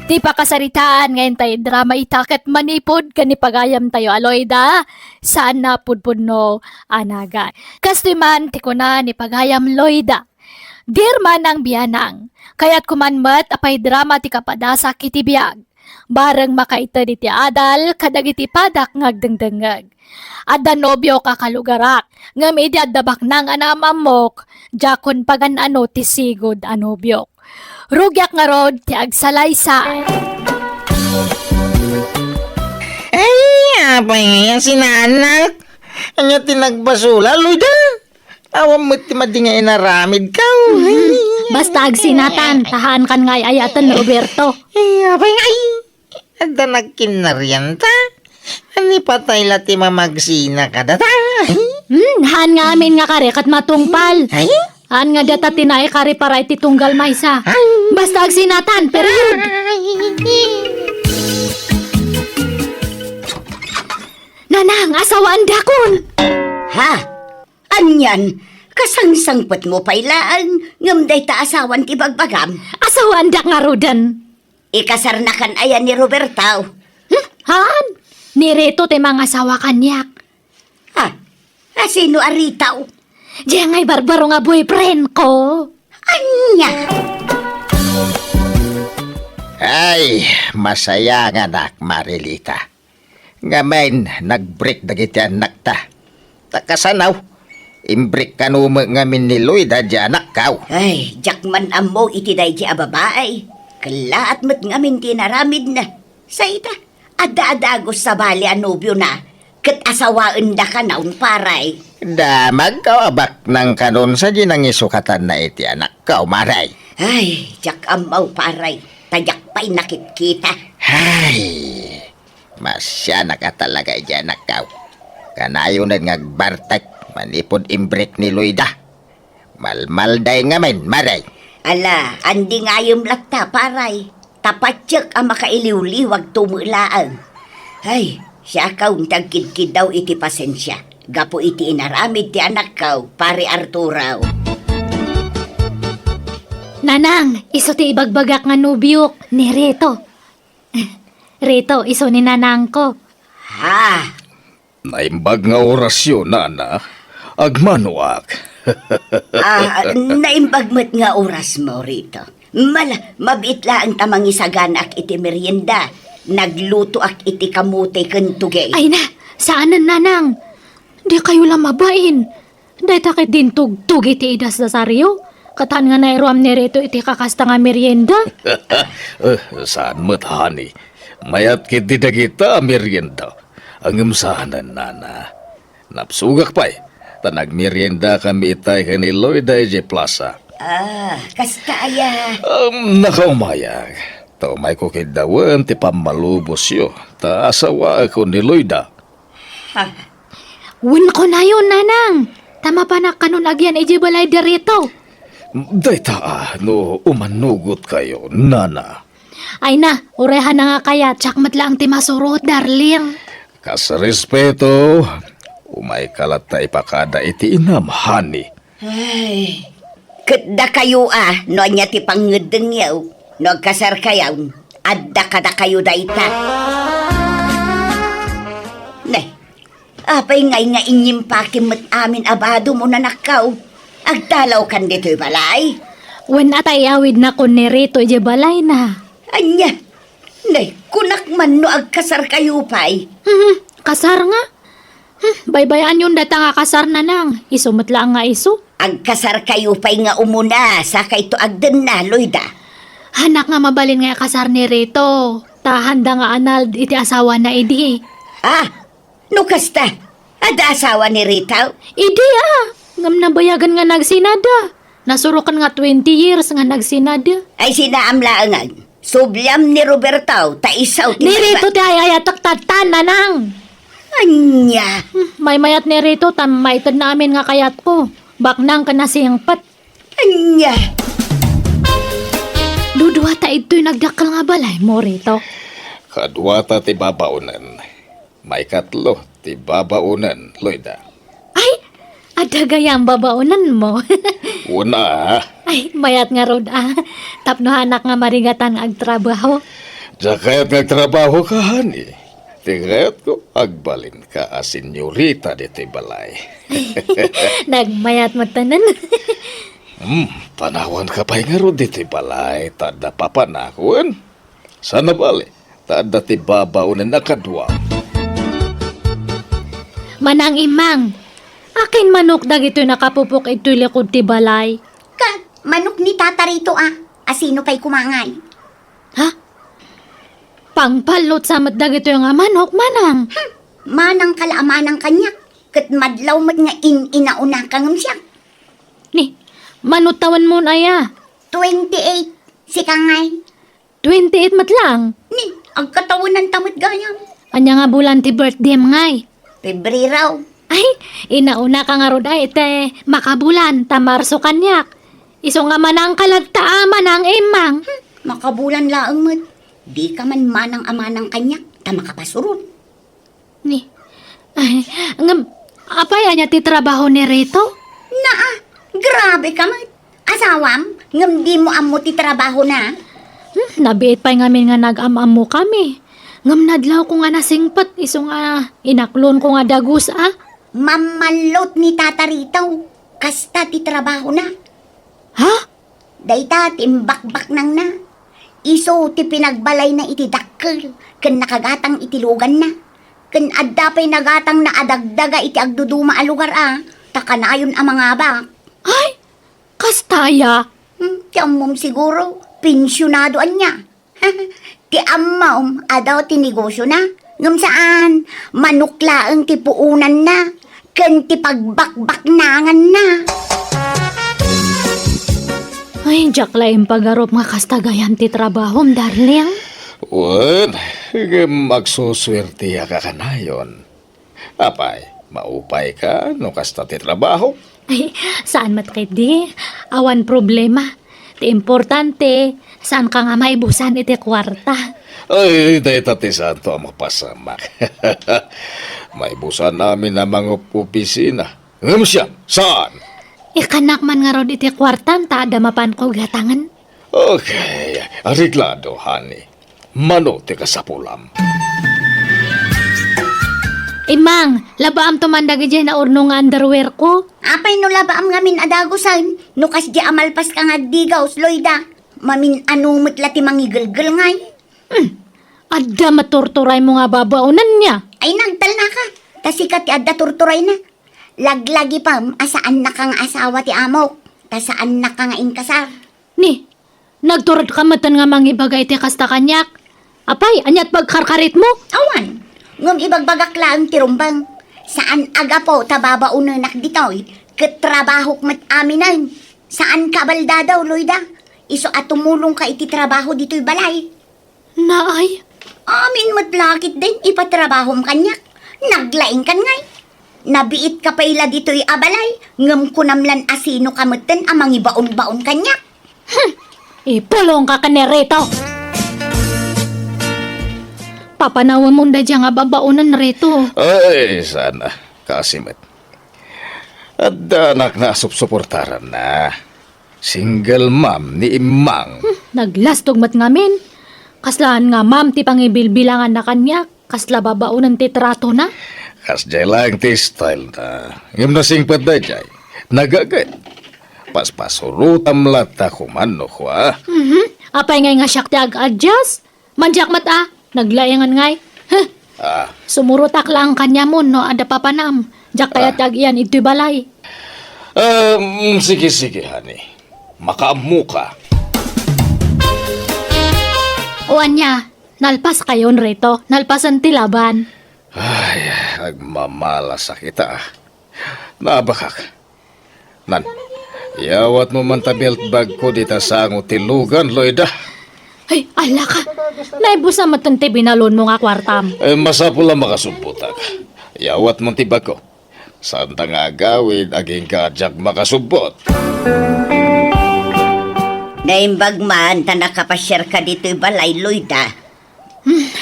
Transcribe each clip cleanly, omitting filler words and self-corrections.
Di pa kasaritaan ngayon tayo drama itakat manipod kanipagayam tayo aloyda saan na pudpudno anaga. Kastiman ti kuna ni pagayam loyda. Dear manang biyanang, kaya't kumanmat apay drama ti kapadasa kiti biyag. Bareng makaita di ti adal kadagiti padak ngagdengdengag. Adda nobyo kakalugarak ngem idi addabak nang anamamok jakon pagan ano ti sigod anobyok. Rugyak nga rod ti agsalaysa. Ay, apay nga sinanak. Anya tinagbasula, Luda. Awam mo ti madingay naramid ka. Basta agsinatan, tahan kan ngay ayatan ni Roberto. Ay, apay nga. Ada nagkinaryan ta. Ani patay lati mamagsina ka data. Han nga amin nga karekat matungpal. Ay? Han nga data tinay kari para iti tunggal maysa. Basta agsinatan, period. Nanang, asawaan dakon. Ha? Anyan? Kasangsangpot mo pailaan, ngam day ta asawan ti bagbagam. Asawaan dak nga rodan. Ikasarnakan ayan ni Roberto. Han? Nireto ti mga asawa kanyak. Ha? Sino aritaw? Diyan ngay barbaro nga boyfriend ko. Anya? Ay, masaya nga nak, Marilita. Ngamen, nag-break dagiti anak ta. Takasanaw, imbreak ka ngamin ni Lloyd di anak kaw. Ay, jakman amo iti day di ababaay. Kalaat mo't ngamin tinaramid na. Sa ita, ada-adagos sa bali anobyo na. Kat asawaan da ka naun paray. Damag ka abak ng kanon sa ginang isukatan na iti anak kaw, Maray. Ay, jak amaw paray. Tayak pa'y nakikita. Ay, masya na ka talaga iti anak kaw. Kanayon na ngagbartek manipod imbreak ni Lloyda. Malmalday ngamin, Maray. Ala, andi nga yung lakta paray. Tapatyak ang makailiw-liwag tumulaan. Ay, siya kaung tagkidkid daw iti pasensya. Gapo iti inaramid ti anak kaw, pare Arturaw. Nanang, iso ti ibagbagak nga nubyok ni Reto. Reto, iso ni nanang ko. Ha? Naimbag nga orasyon, nana. Agmanuak. Naimbagmat nga oras mo rito. Mabit ang tamang isaganak iti merienda. Nagluto ak iti kamote kentugay. Ay na, saanan nanang? Di kayo lang mabain. Dahil takit din tugtug iti idas na saryo. Katan nga nairuam ni Reto iti kakasta nga merienda. Saan matahani? Mayat kiti na kita merienda. Ang imsahanan, nana. Napsugak pa'y. Tanag merienda kami itay ni Lloyd J. Plaza. Kasta aya. Nakaumayag. Taumay ko kidawan ti pamalubos yo. Ta asawa ako ni Lloyda. Win ko na yun, nanang. Tama pa na kanon agyan ijibalay da Reto. Dayta no umanugot kayo, nana. Ay na, urehan na nga kaya. Tsakmat lang ti masurot, darling. Kasarespeto, umay kalat na ipakada iti inam, honey. Ay, katda kayo no anya ti pangedeng yaw. No kasar kayaw, adda kada kayo dayta. Nay, apay ngay nga inyim pakimot amin abado mo na nakaw. Agdalaw kan dito'y balay. Wen atay awid na ko ni Reto ijibalay na. Anya, nay, kunak man no agkasar kayo pa'y. Kasar nga? Baybayan yun data nga kasar na nang. Isumot lang nga iso. Agkasar kayo pa'y nga umuna, saka ito agden na, Lloyda. Hanak nga mabalin nga kasar ni Reto. Tahanda nga anal iti asawa na idi. No kasta, ada asawa ni Rita? Idi ngam nabayagan nga nagsinada. Nasurukan nga 20 years nga nagsinada. Ay sinaamlaangan. Subyam ni Roberto, taisaw. Ni Reto ti ayayatak tatan nanang. Anya. May mayat ni Reto tamaitad namin nga kayat ko. Baknang ka na siyangpat. Anya. Dudwa ta ito'y nagdakal nga balay mo, Reto. Kadwata ti babaunan. May katlo ti babaunan, Lloyda. Ay, adagayang babaunan mo. Una, Ay, mayat nga rod Tapno hanak nga marigatan agtrabaho. Jakayat nagtrabaho ka, hani. Tingayat ko, agbalin ka as senyorita dito balay. Nagmayat mo tanan. Panawan ka pa nga ro dito balay, tada papanakon. Sana bali, tada ti babaunan na kadwa. Manang imang, akin manok dagito nakapupok ito likod ti balay. Ka, manok ni tata rito asino kay kumangay. Ha? Pangpalot sa dagito yung manok, manang. Manang kalaamanang kanya, kat madlaw mat nga inauna kang siya. Ni, manutawan mo na ya. 28, si kangay. 28 mat lang. Ni, ang katawan ng tamad gayam. Anya nga bulan ti birthday ngay. Pebreraw. Ay, inauna ka nga ro da ite makabulan, tamarso kanyak. Iso nga manang kalagta manang imang. Makabulan laang mat. Di ka man manang amanang kanya, ta makapasurod. Ni, ay, ngam, apay anya ti trabaho ni Rito? Grabe ka mat. Asawam, ngam di mo amo ti trabaho na. Nabiit pa'y ngamin nga nag-amamo kami. Ngam nadlaw ko nga nasingpat, iso nga inaklon ko nga dagus Mamalot ni tata rito. Kasta ti trabaho na. Ha? Dayta timbakbak nang na. Iso ti pinagbalay na iti dakkel. Ken nakagatang itilugan na. Ken adda pa'y nagatang na adagdaga iti agduduma a lugar Takanayon ang mga bak. Ay, kastaya. Ti ammom siguro. Pensyonado niya. Ti ammom adaw ti negosyo na. Ngam saan? Manuklaang ti puunan na. Ken ti pagbakbak nangan na. Ay, jak laing pagarop nga kastagayan ti trabahom, darling. Wan, magsuswerte ka kanayon. Apay, maupay ka no kasta ti trabaho. Ay, saan matkit di? Awan problema. Ti importante, saan ka nga maibusan iti kwarta. Ay, dahil tati santo ang mapasamak. May busan namin na mga opisina. Ngam siya, saan? Ikanak man nga rod iti kwartan, ta adamapan ko gatangan. Okay, ariglado, honey. Mano ti kasapulam. Imang, labaam tumandag dyan na urno nga underwear ko. Apay no labaam ngamin adagusan. No kas di amalpas ka nga digaw, Loida. Mamin anumot lati mangigilgil ngay. Adda maturturay mo nga babaunan niya. Ay nagtal na ka. Tasikat ti adda turturay na. Laglagi pa, asaan na kang asawa ti amok. Tasaan na ka nga inkasar. Ni, nagturod ka matan nga mangibagay ti kasta kanyak. Apay, anyat pagkarkarit mo? Awan, ngum ibagbagak lang tirumbang. Saan aga po tababaunanak ditoy? Katrabahok mat aminan. Saan ka balda daw, Loida? Iso at tumulong ka iti trabaho dito'y balay. Naay, Amin matlakit din, ipatrabahom kanyak. Naglaing kan ngay. Nabiit ka pa ila dito'y abalay. Ngam kunamlan asino kamutin amang ibaon-baon kanyak. ipulong ka kanerito. Papanawan mo na dyan nga babaunan rito. Ay, sana. Kasimit. At anak na supsuportaran na. Single mom ni Imang. Naglastog mat ngamin. Kaslaan nga ma'am ti pangibilbilangan na kanya. Kasla babaunan ti trato na. Kas jay lang ti style na. Yung nasingpat na jay. Nagagay. Paspasurutam lata kumano ko Apay ngay nga siyak ti ag-adjust. Manjak mat naglayangan ngay. Sumurutak lang kanya mo no ada papanam. Jak kaya tag iyan ito'y balay. Sige, honey. Makaamu ka. O anya, nalpas kayon rito. Nalpasan ti laban. Ay, agmamalas kita. Nabakak. Nan, yawat mo man ta belt bag ko dita sa ang utilugan, Loida. Ay, ala ka. Naibusa matanti binalon mo nga kwartam. Masapula makasumputak. Yawat mo tibag ko. Saan ta nga gawin aging kajak makasubot? Naimbag man, ta nakapasyar ka dito'y balay, Loida.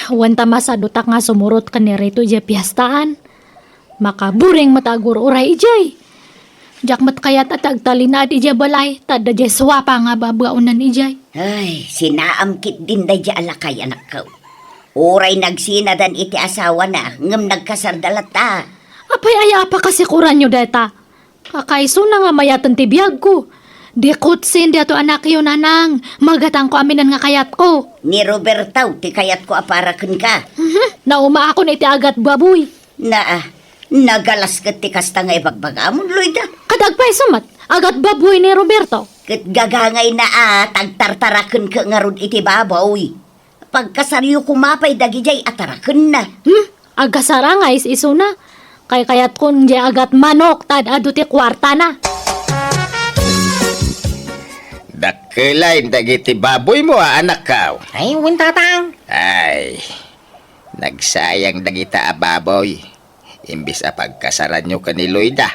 Wanta masadutak nga sumurot ka ni rito jay piyastaan. Makaburing matagur uray ijay. Jakmat kayat at agtalina at ija balay, tada jay swapa nga babaunan ijay. Ay, sinaamkit din da dya alakay anak ko. Uray nagsinadan iti asawa na, ngam nagkasardalat ta. Apay aya pa kasi kuran nyo deta. Kakaiso na nga mayatan ti biyag ko. Di kutsin di ato anak yun nanang. Magatang ko aminan nga kayat ko. Ni Robertaw, ti kayat ko aparakan ka. Nauma ako na iti agat baboy. Nagalas kat ti kasta nga ibagbagamon, Lloyda. Kadagpay sumat, agat baboy ni Roberto. Kat gagangay na tagtartarakan ka nga rod iti baboy. Pagkasaryo kumapay dagijay atarakan na. Agasara nga iso na. Kay kayat kun di agat manok, tad ado ti kwarta na. Dakelain dagiti baboy mo anak ka. Ay, wintatang. Ay, nagsayang dagita baboy. Imbis pagkasaran nyo ka ni Lloyda.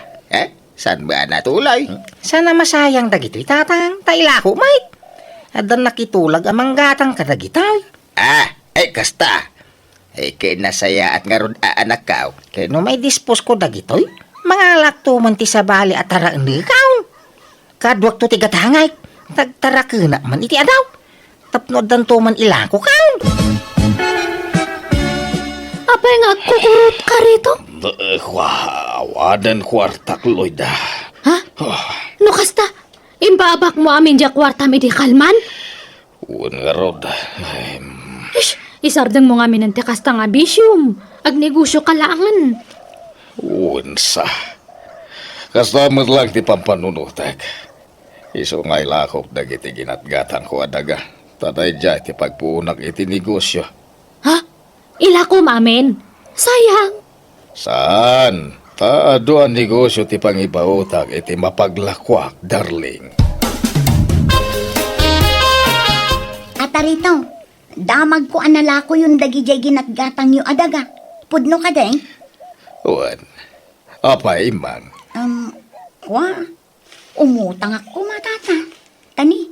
Saan ba natulay? Sana masayang dagito'y tatang. Tailako, Mike. Adan nakitulag amang gatang kadagitaw. Kasta. Kinasaya at nga ron anak ka. Kaya no may dispose ko dagito'y. Mga lakto man ti sabali at taraan ni ikaw. Kadwak to ti gatangay. Tagtarakina man iti adaw. Tapnod dan to man ilako kaw. Apay nga kukurot ka rito? Awadan kwartak, Lloyda. Ha? No kasta? Imbabak mo amin dya kwarta mi di kalman? Uwan nga rod. Ish, isardeng mo nga minante kasta nga bisyum. Agnegosyo kalaangan. Uwan sa. Kastamat lang ti pampanunutak. Iso nga ilakop dagiti ginatgatan ko adaga. Tatay dya ti pagpuunak iti negosyo. Ha? Ilako mamin. Sayang. Saan? Taado ang negosyo ti pangibautak iti mapaglakwak, darling. Atarito, damag ko analako yung dagijay ginatgatang yung adaga. Pudno ka deng? Uwan. Apa imang? Umutang ako matata. Tani,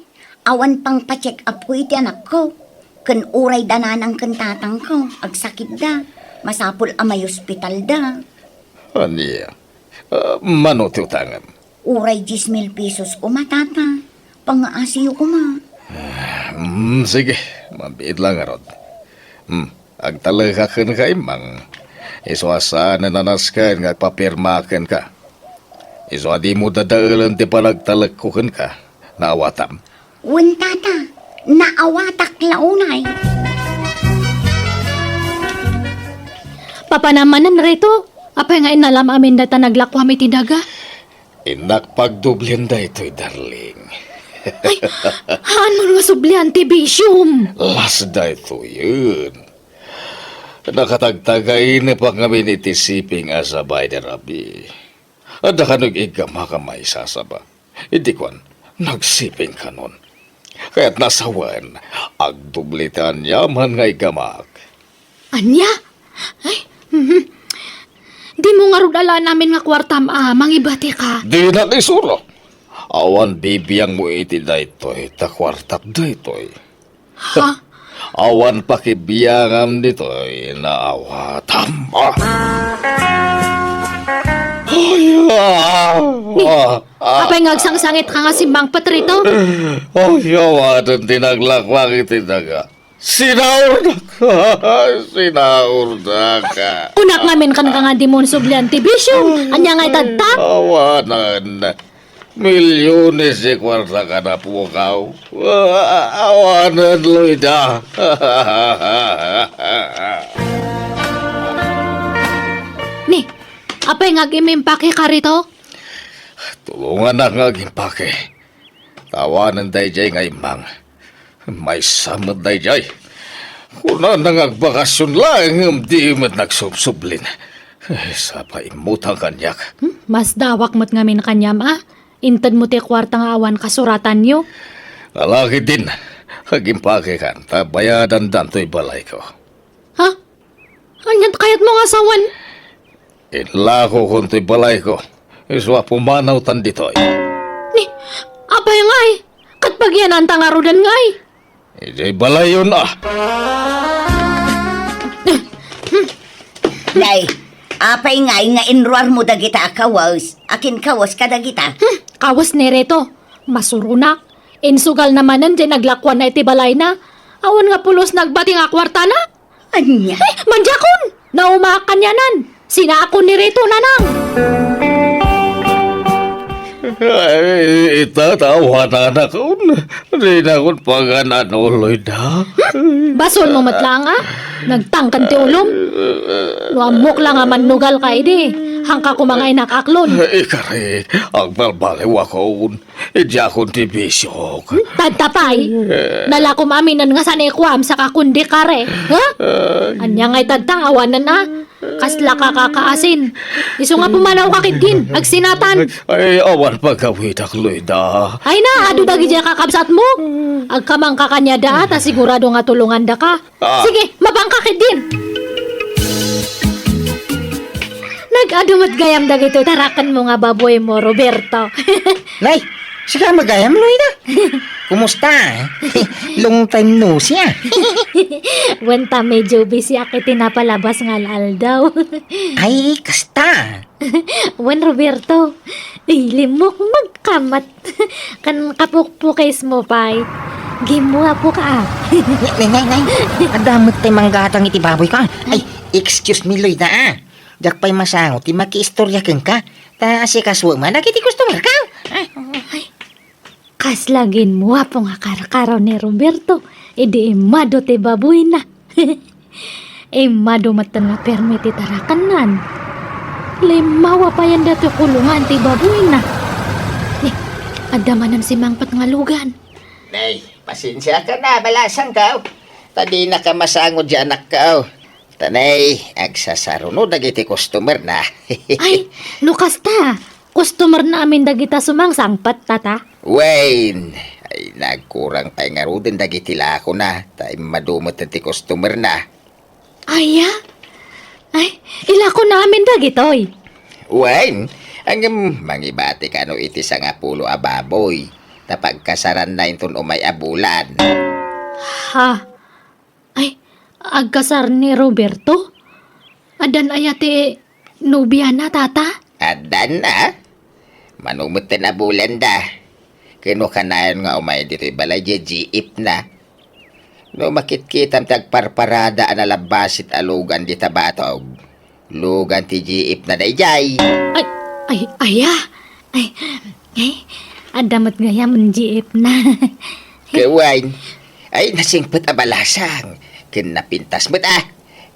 awan pang pa-check up ko iti anak ko. Kan uray dananang kantatang ko. Agsakit da. Masapul amay ospital da. Aniya. Mano ti utangan? Uray 10,000 pesos ko matata. Pangaasiyo ko ma. Sige. Mabiit lang arod. Agtalaga ka na ka imang. Iswasa na nanaskan nga papirmakan ka. Iswa di mo dadaalan ti panagtalag ko ka. Naawatam. Wantata, naawatak launay. Papanamanan rito. Apay nga inalam amin data naglakwa mi ti daga. Inak pagdublyan da ito'y, darling. Haan mo nga sublian ti bisyum. Last da ito yun. Nakatagtagay na pa kami ni tisiping asabay na rabi. At nakanog igama ka may sasaba. Hindi kwan, nagsiping ka nun. Kaya't nasawan, agdublitan yaman nga igamak. Anya? Ay, Di mo nga rudala namin nga kwarta mangibati ka. Di na isuro. Awan bibiyang mo iti da ito'y, takwartak da ito'y. Ha? Awan pakibiyangam dito'y, naawatam. Apay nga agsangsangit ka nga simbang patrito? Awan tinaglakwak iti daga. Sinaur na ka! Sinaur na ka! Unak namin kan ka nga di mo sublian ti bisyum. Anya nga itagta? Awanan. Milyones si kwarta ka na pukaw. Awanan, Lloyda. Ni, apay nga gimimpake ka rito? Tulungan na nga gimpake. Tawanan day jay nga imang. May samad day jay. Kuna nangagbakasyon lang, di mat nagsubsublin. Sa paimutang kanyak. Mas dawak mo't ngamin kanyam Intad mo ti kwarta nga awan kasuratan nyo. Lalaki din. Hagimpake kan, tabayadan danto'y balay ko. Ha? Anyat kayat mo nga sawan? Inlako kung to'y balay ko. Iswa pumanaw tan dito'y. Ni, apay nga Katpagyan ang tangarudan nga Ijay balay yun Nay, Apay nga inruar mo dagita kawas. Akin kawas ka dagita. Kawas ni Reto. Masurunak. Insugal namanan di naglakwan na iti balay na. Awan nga pulos nagbati nga kwarta na. Anya? Manjakon! Naumakan yanan. Sina ako ni Reto nanang. Ay, itatawa na na kaun. Di na kun panganan uloy da. Bason mo matlang Nagtangkan ti ulom. Nuamok lang manugal ka idi. Hangka ko mga inakaklon. Ikari, ang balbaliw akaun. Idya akong tibisyok. Tadtapay. Nalakom aminan nga sa nekwam sa kakundi kare. Ha? Anya nga'y tadtang awanan na. Kasla ka kakaasin. Iso nga pumanaw ka kitkin. Agsinatan. Ay, awan pagkawid akloy da. Ay na, ado dagi dyan kakabsat mo. Agkamang kakanya da at sigurado nga tulungan da ka. Sige, mabangkakit din. Nag-adumat gayam dagito tarakan mo nga baboy mo, Roberto. Nay, saka magayam, Loida. Kumusta? Long time no siya. Wenta medyo busy akit tinapalabas nga daw. Ay, kasta. Wen Roberto, limok magkamat. Kan kapukpukis mo pay. Gimua po ka. Nay. Adamot tayo manggatang iti baboy ka. Ay, excuse me, Loida Jak pa'y masangot, ti maki-istorya ka. Ta si kaswa man, nagiti customer ka. Kaslagin mo po nga karakaraw ni Roberto. Idi imado te baboy na. Imado matan nga permiti tarakanan. Limawa pa yan dato kulungan ti baboy na. Adamanan si Mangpat nga lugan. Nay, pasensya ka na, balasan ka. Tadi na ka masangod di anak ka. Tanay, agsasarunod dagiti customer na. Ay, lukas ta. Customer na amin dagita sumang sangpat tata. Wayne, ay nagkurang pa nga rudin dagiti lako na. Tay madumot ti customer na. Aya? Ay, ilako namin dagitoy. Wayne, ang mangibati ka no iti sa nga pulo ababoy. Tapagkasaran na inton umay abulan. Ha? Ay, agkasar ni Roberto? Adan ayate nubya na tata? Adan na? Manumot na bulan da. Kinukanayon nga umay dito'y balay jeep na. No makitkitam tagparparada analabasit alugan di tabatog. Lugan ti jeep na dayjay. Aya. Ay, adamat gayam jeep na. Kawain, ay nasingpot abalasang. Kinapintas mo't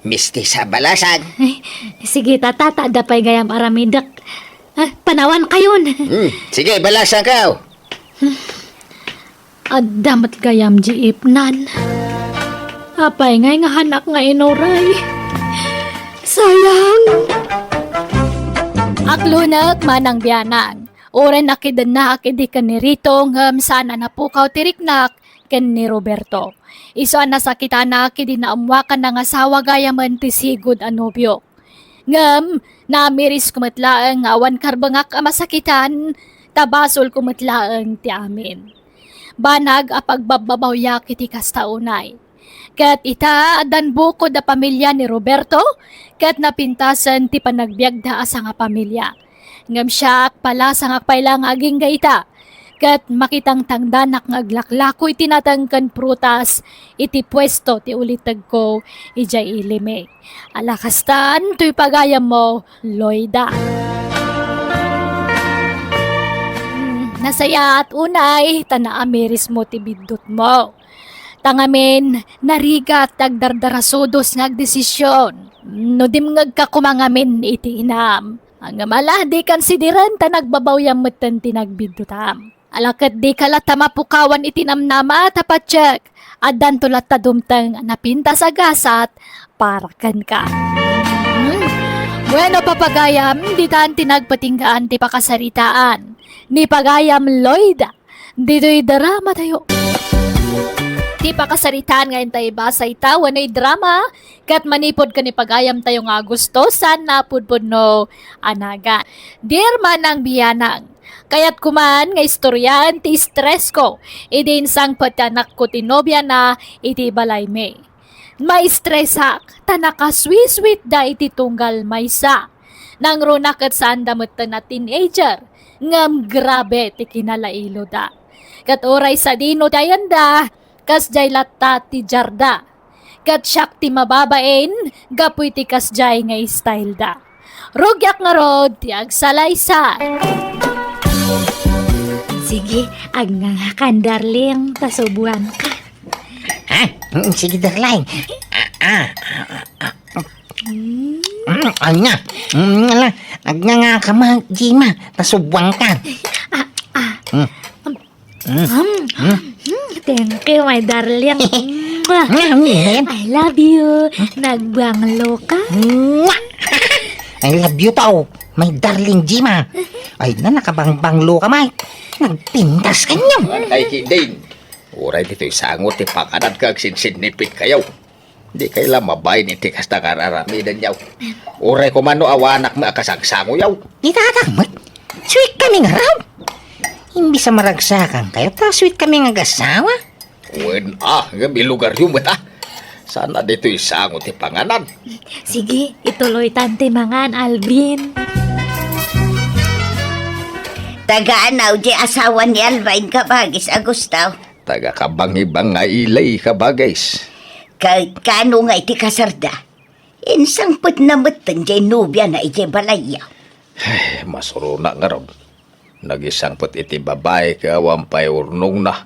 misti sa balasang. Ay, sige tata, dapay gayam aramidak. Panawan kayon. Sige, balasang ka. Adamat gayam jeep nan. Apay ngay nga hanak nga inoray. Sayang. Aklunag manang biyanang. Oren nakidan na akidi ka ni Rito ngam sana napukaw tiriknak ken ni Roberto. Iso ang nasakita na akidi na amwakan ng asawa gayaman ti sigud anobyo. Ngam, namiris kumatlaang awan karbangak amasakitan, tabasol kumatlaang ti amin. Banag apagbababawyak iti kastaunay. Kat ita adan bukod da pamilya ni Roberto, kat napintasan ti panagbiagda asa nga pamilya. Ngam siyak pala sa ngakpailang aging gaita, kat makitang tangdanak nga aglaklakoy tinatangkan prutas, iti pwesto ti ulitag ko, ijay ilime. Alakastan, tuy pagayam mo, Loida. Nasaya at unay, tanaamiris mo ti bidot mo. Tangamin, narigat tagdardarasudos ngagdesisyon. No dim ngagkakumangamin iti inam. Ang mala di kansidiran ta nagbabawyam metten tinagbidutam. Alakat di kalata mapukawan itinamnama tapatsyek. Adan tulat ta dumteng napinta sa gasat para kan ka. Bueno papagayam, di taan tinagpatinggaan ti pakasaritaan. Ni pagayam Loida, dito'y drama tayo. Di pakasaritaan ngayon tayo basa itawan ay drama, kat manipod ka ni pagayam tayo nga gusto, sana pudpud no anaga. Dear manang biyanang, kaya't kuman nga istoryan ti stress ko, idin sang patanak ko tinobya na iti balay me. May stressak, tanaka sweet da iti tunggal maysa. Nang runakat sa andamot na teenager, ngam grabe ti kinalailo da. Kat oray sa dino dayanda, kas jay latta ti jarda. Kat siyak ti mababain, gapoy ti kas jay nga style da. Rugyak nga rod, ti agsalaysa. Sige, agngangakan darling, tasubuan ka. Ha? Sige, darling. Anya. Ala, nga ka ma, Jima. Tasubwang ka. Thank you, my darling. Mwah. Ngayon. I love you. Nagbanglo ka? I love you tao. My darling Jima. Ay na nakabangbanglo ka, Mike. Nagpintas ka niyo. Ay, Kidin. Uray dito'y sangot, ipakanan kag sinsinipit kayaw. Di kaila mabayin iti kasta kararamidan yaw. Uray ko man no awanak maakasagsango yaw. Di tatakmat. Sweet kami nga raw. Hindi sa maragsakan kayo, ta sweet kami nga gasawa. Wen may lugar yung mata. Sana dito'y sangot ipanganan. Sige, ituloy tante mangan, Alvin. Taga-anaw di asawa ni Alvin kabagis Agustaw. Taga kabang-ibang nga ilay ka ba, guys? Kay kano nga iti kasarda. Insang put na matan di nubya na iti balaya. Masuro na nga ron. Nagisang put iti babae ka wampay urnong na.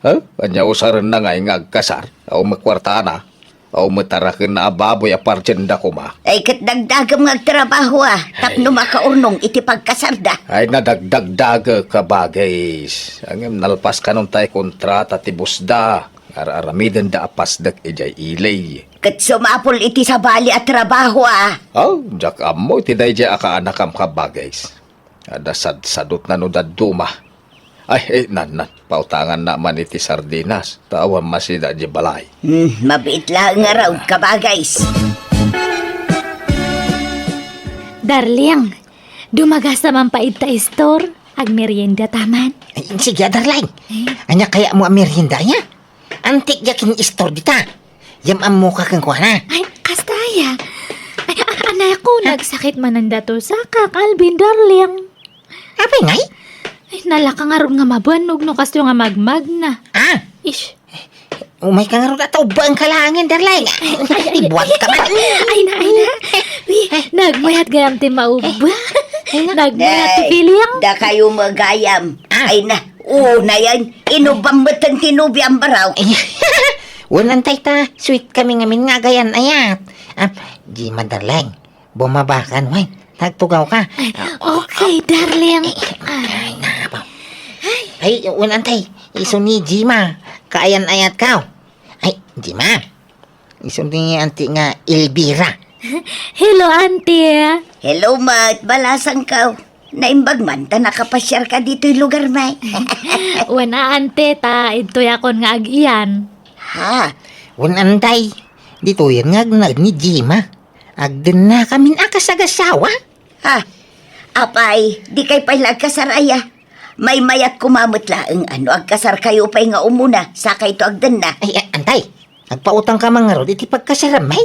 Ha? Kanya usaran na nga agkasar. O makwarta na. O matarakin na ababoy apartenda ko ma. Ay kat dagdagam nga trabaho tapno makaurnong iti pagkasarda. Ay nadagdagdag ka ba, guys? Ang nalpas ka nung tayo kontrata ti busda. Aramidan da apasdak ijay ilay. Kat sumapol iti sa bali at trabaho Oh, jak amo iti day jay akaanakam ka ba, guys? Ada sadot na no daduma. Ay, nan, pautangan naman iti sardinas. Tawan masida di balay. Mabait lang nga raw kabagays. Darling, dumagas naman pa ita store. Agmerienda taman. Ay, sige, darling. Anya kaya mo ang merienda niya? Antik yakin istor dita. Yam am mo ka kang kuha. Ay, kastaya. Ay, anak ko, nagsakit man ang dato sa Alvin, darling. Apa ngay? Ay, nalaka nga ron nga mabanog no kasto nga magmag na. Ish. Umay ka nga rin ataw ba ang kalangin, darling? Ibuwag ka man. Ay na. Nagmayat gayam ti mauba. Nagmayat ti Piliang. Da kayo magayam. Ay na, na yan. Inubang matan tinubi ang baraw. Unantay ta, sweet kami ngamin nga gayan ayat. Di darling, bumabakan, way. Nagtugaw ka. Okay, darling. Ay, nabaw. Ay, unantay, iso ni Jima. Kaayan ayat ka. Ay, Jima. Iso ni anti nga Elvira. Hello, auntie. Hello, mat. Balasang ka. Naimbag man, ta nakapasyar ka dito'y lugar, may. Wana, auntie, ta. Ito yakon nga agiyan. Ha? Unantay, dito yan nga ni Jima. Agden na kamin akasagasawa. Ha? Apay, di kay pailag kasaraya. May mayat kumamot laeng agkasar kayo pa'y nga umuna. Saka ito agdan na. Ay, antay. Nagpautang ka mga rod, iti pagkasaramay.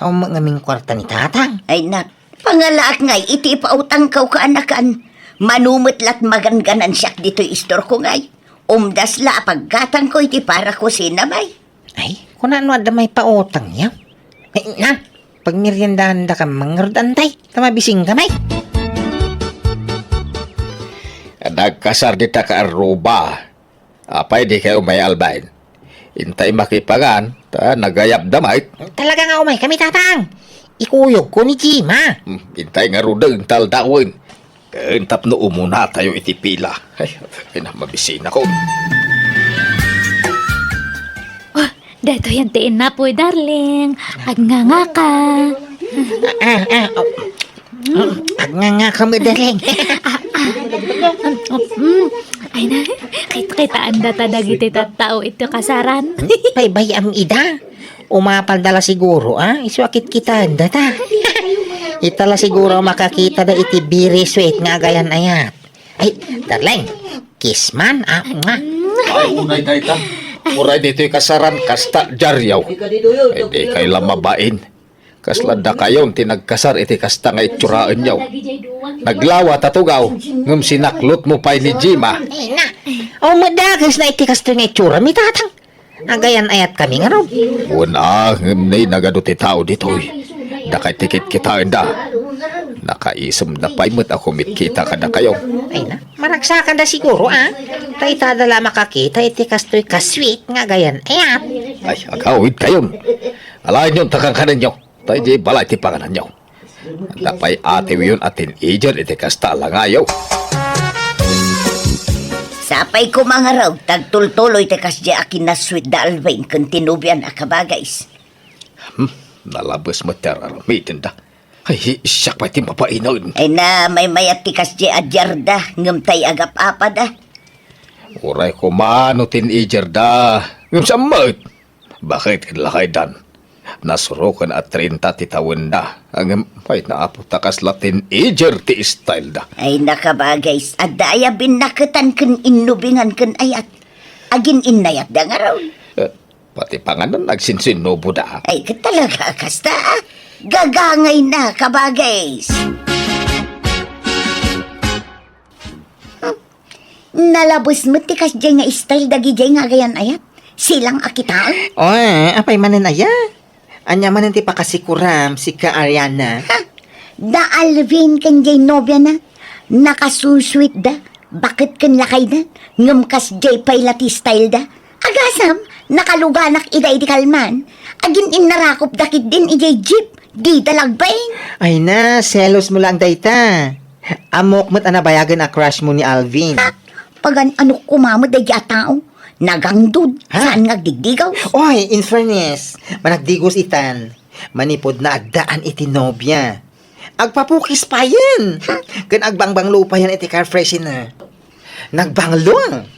Ang mga ming kwarta ni tatang. Ay nak, pangalaak ngay, iti pautang kaw kaanakan. Manumot lat maganganan siyak dito istor ko ngay. Umdas la paggatang ko iti para ko sinamay. Ay, kung ano ada may pautang niya. Ay, na, pag meriendahan da ka mga rod, antay. Tamabising kamay. Nagkasar di ta ka aruba. Apay di kayo may albain. Intay makipagan, ta nagayap damay. Talaga nga umay kami tatang. Ikuyog ko ni Jima. Intay nga rudeng taldawin. Kaintap no umuna tayo itipila. Ay na mabisina ko. Oh, dato yan tiin na po, darling. Agnganga ka. Nga kami daling. Ay na, kita anda tadagiti tattao ito kasaran. Paybay ang ida. Umapal dala siguro, Isuakit kita anda ta. Itala siguro makakita da iti biri sweet nga gayan ayat. Ay, darling, kiss man, nga. Ay unay tayo ta. Uray dito yung kasaran kasta jaryaw. Ay di kayo lamabain. Kaslanda kayon tinagkasar iti kasta nga itsuraan nyo. Naglawa tatugaw, ngam sinaklot mo pa ni Jima. Ay na. O madagas na iti kasto nga itsura mi tatang. Agayan ayat kami nga ron. Una, ngam na'y nagaduti tao dito'y. Dakay tikit kita enda. Nakaisam na pa'y mo't ako mitkita ka na kayo. Ay na. Maragsakan da siguro Tay tadala makakita iti kasto'y kasweet nga gayan ayat. Ay, agawid kayon. Alain yung takangkanan nyo. Tayo di balay ti panganan nyo. Napay ate yun atin ijan iti kasta lang ayaw. Sapay ko mga raw, tagtultuloy tekas di akin na sweet da Alvin kung tinubyan akabagays. Nalabas mo teraramitin da. Ay, siyak pa iti mapainaw. Ay na may mayat tikas di adyarda, ngamtay agap-apa da. Uray ko maano tin ijar da. Ngam samot. Bakit kinlakay dan? Nasurukan at 30 titawin da. Ang pa'y naaputakas latin ijar ti style da. Ay nakabagays, adaya binakatan kun inubingan kun ayat. Agin inayat da nga raw. Pati panganan nagsinsinubo da. Ay katalaga kasta, gagangay na kabagays. Nalabos mo tikas dyan nga style dagi dyan nga gayan ayat. Silang akitaan. Oy, apay manen aya. Anya manen ti pakasikuram si ka Ariana. Da Alvin kan jay nobya na. Nakasusweet da. Bakit kan lakay na? Ngamkas jay pailati style da. Agasam, nakaluganak iday di kalman. Agin inarakop dakit din ijay jeep. Di dalagbayin. Ay na, selos mo lang dayta. Amok mo't anabayagan a crush mo ni Alvin. Pagan ano kumamod day tao. Nagangdud. Saan nga digdigaw? Oy, in fairness, managdigos itan. Manipod na agdaan iti nobya. Agpapukis pa yan. Kan agbangbang lupa yan iti car freshener. Nagbanglong.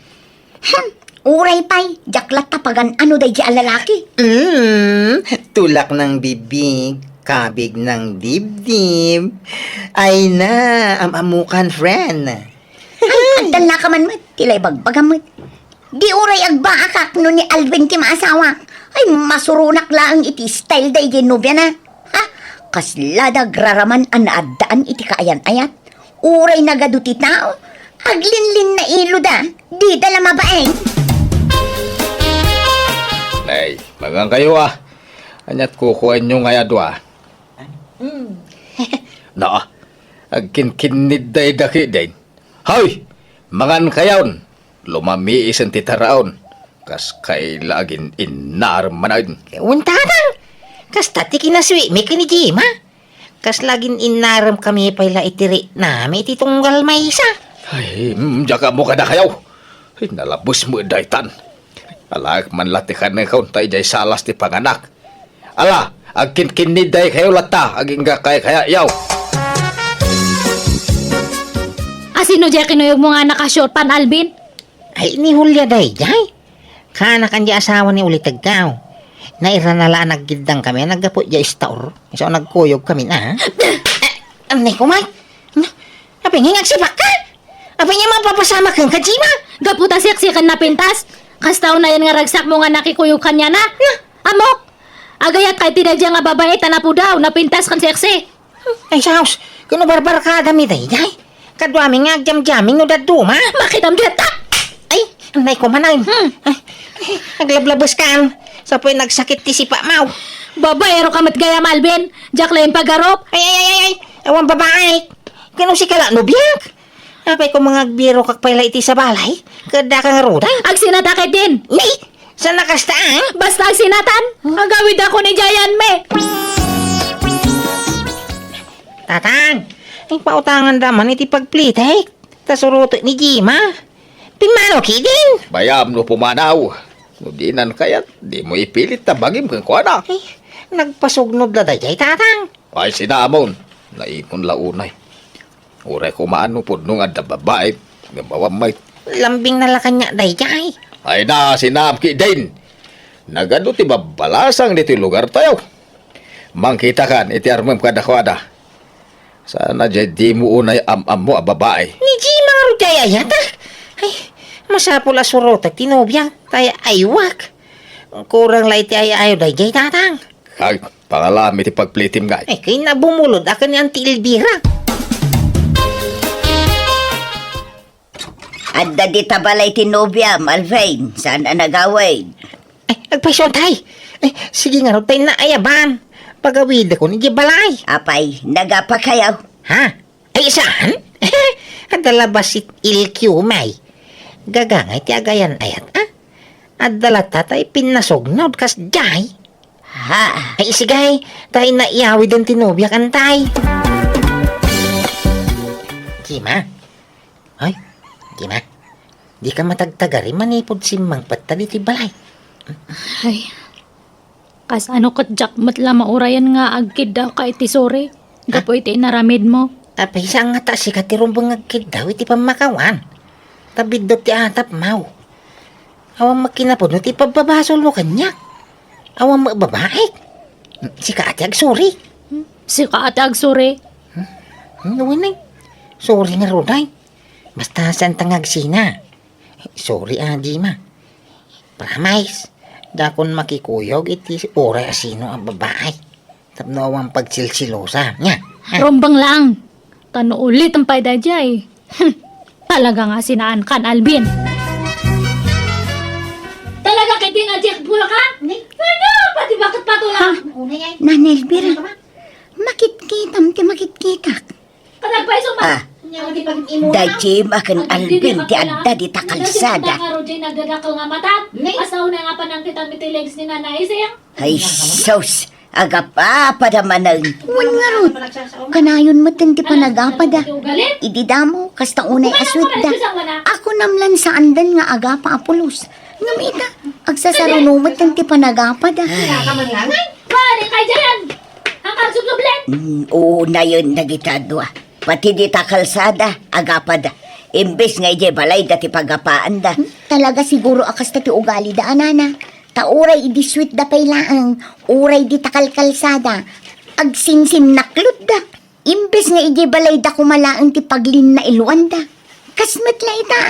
Uray pay, jaklat tapagan ano day di alalaki. Tulak ng bibig, kabig ng dibdib. Ay na, amamukan friend. Ay, andan na ka man mo. Tilay bagbagan mo. Di uray agbaakak no ni Alvin ti maasawa. Ay, masurunak lang iti style day ginubya na. Ha? Kaslada graraman an naadaan iti kaayan-ayat. Uray nagaduti tao. Aglinlin na ilo da. Di dala mabaeng. Nay, magang kayo Anyat kukuhan nyo nga yadwa. Na, agkinkinid day daki din. Hoy, mangan kayon. Lumami isang titaraon. Kas kay lagin inarmanan. Untatang, kas tati kinaswi, may kinijima. Kas lagin inaram kami pala itiri nami iti tunggal maysa. Ay, jaga mo kada kayaw. Ay, nalabos mo daytan. Ala, manlatikan na ikaw tayo jay salas ti panganak. Ala, agkinkinid day kayo lata, aging kay kaya yaw. Asino dyan kinuyog mo nga nakashort pan, Alvin? Ay, ni Julia day, jay. Kanak ang di asawa ni Ulitag Kao. Nairanalaan naggidang kami, naggapo di istaur. So, nagkuyog kami na. Anay ko, Mike. Apay nga nagsipak ka. Apay nga mapapasama kang kajima. Gaputa siyaksikan na pintas. Kastaw na yan nga ragsak mo nga nakikuyog kanya na. Amok! Agayat kay tinadya nga babae tanapo daw, napintas kan seksi. Ay, saus. Kuno barbar ka dami day, jay. Kadwami nga jam-jamming no daduma. Makitam dita! Ay, anay ko manan. Ay, naglablabos ka. Sa po'y nagsakit ti si Pa Mau. Babaero kamat gaya, Alvin. Jack lang pagarop. Ay. Awan babae. Kano si kala no biyak? Apay ko mga biro kak pala iti sa balay. Kada kang ruda. Ag sinatakit din. Ni, sa nakastaan? Basta ag sinatan. Agawid ako ni Jayan me. Tatang, ay pautangan daman iti pagplitek. Tasuruto ni Jima. Pimano kidin? Bayam no pumanaw. No dinan kayat, di mo ipilit na bagim kang kuana. Ay, nagpasugnod na dayay, tatang. Ay sinamon, naipon launay. Uray ko maano po nung adda babae, nga mawamay. Lambing na la kanya dayay. Ay na, sinamki din. Nagado ti babalasang dito lugar tayo. Mangkita kan, iti armam kadakwada. Sana dyan di mo unay am-am mo a babae. Ni Jima nga dayay yata. Ay, masapul asurot at tinobya. Taya aywak. Kurang lay ti ayaw dayay, tatang. Ay, pangalami ti pagplitim nga. Ay, kay nabumulod ako ni Auntie Elvira. Adda di tabalay tinobya, Malvain. Saan na nagawin? Ay, nagpasyon tay. Ay, sige nga, tayo na ayaban. Pagawid ako ni Gibalay. Apay, nagapakayaw. Ha? Ay, saan? Adala ba si Ilkyo may? Gagangay ti agayan ayat, ha? Adala tatay pinasognod kas jay. Ha? Ay, isigay, tayo na iyawi din tinobya kantay. Kima? Ay, Kima? Di ka matagtagari manipod si Mang Patali ti balay. Ay. Kas ano kat Jack matla maurayan nga agkid daw ka iti sore. Gapo iti inaramid mo. Apay sa nga ta si katirumbang agkid daw iti pamakawan. Tabidot ti atap mau. Awang makinapod no ti pababasol mo kanya. Awang mababaik. Si kaati sorry. Si kaate ag sore. Nawinay. Sorry nga Roday. Basta santang agsina. Sorry di ma. Promise. Dakon makikuyog iti oray asino ang babae. Tapno awang pagsilsilosa. Nya. Rombang lang. Tano ulit ang payda jay. Talaga nga sinaan kan Alvin. Talaga kay di nga Jack Bula ka? Ano? Pati bakit patulang? Nanay Elvira, makitkitam ti makitkitak. Kanagpaisong ma. Ah, dayjim akan Alvin ti adda di takalsada. Karo jay nagdadakaw nga matat. Asaw na nga pa ng titang legs ni nanay sayang. Ay, sos, agapa padamanang. Wan nga ron, kanayon mo ti panagapa da. Galit? Idi damo, kasta unay aswit da. Ako namlan sa andan nga agapa apulos. Ngamita, agsasarunumat ti panagapa da. Pare kay jayan. Ang kagsublen. Oo na yun nagitadwa. Pati di takalsada, agapa da. Imbes nga ije balay dati pagapaan da. Talaga siguro akas ti ugali da anana. Tauray idi sweet da pailaang. Uray di takalkalsada. Agsinsin naklod da. Imbes nga ije balay da kumalaang ti paglin na iluan da. Kasmet la ita.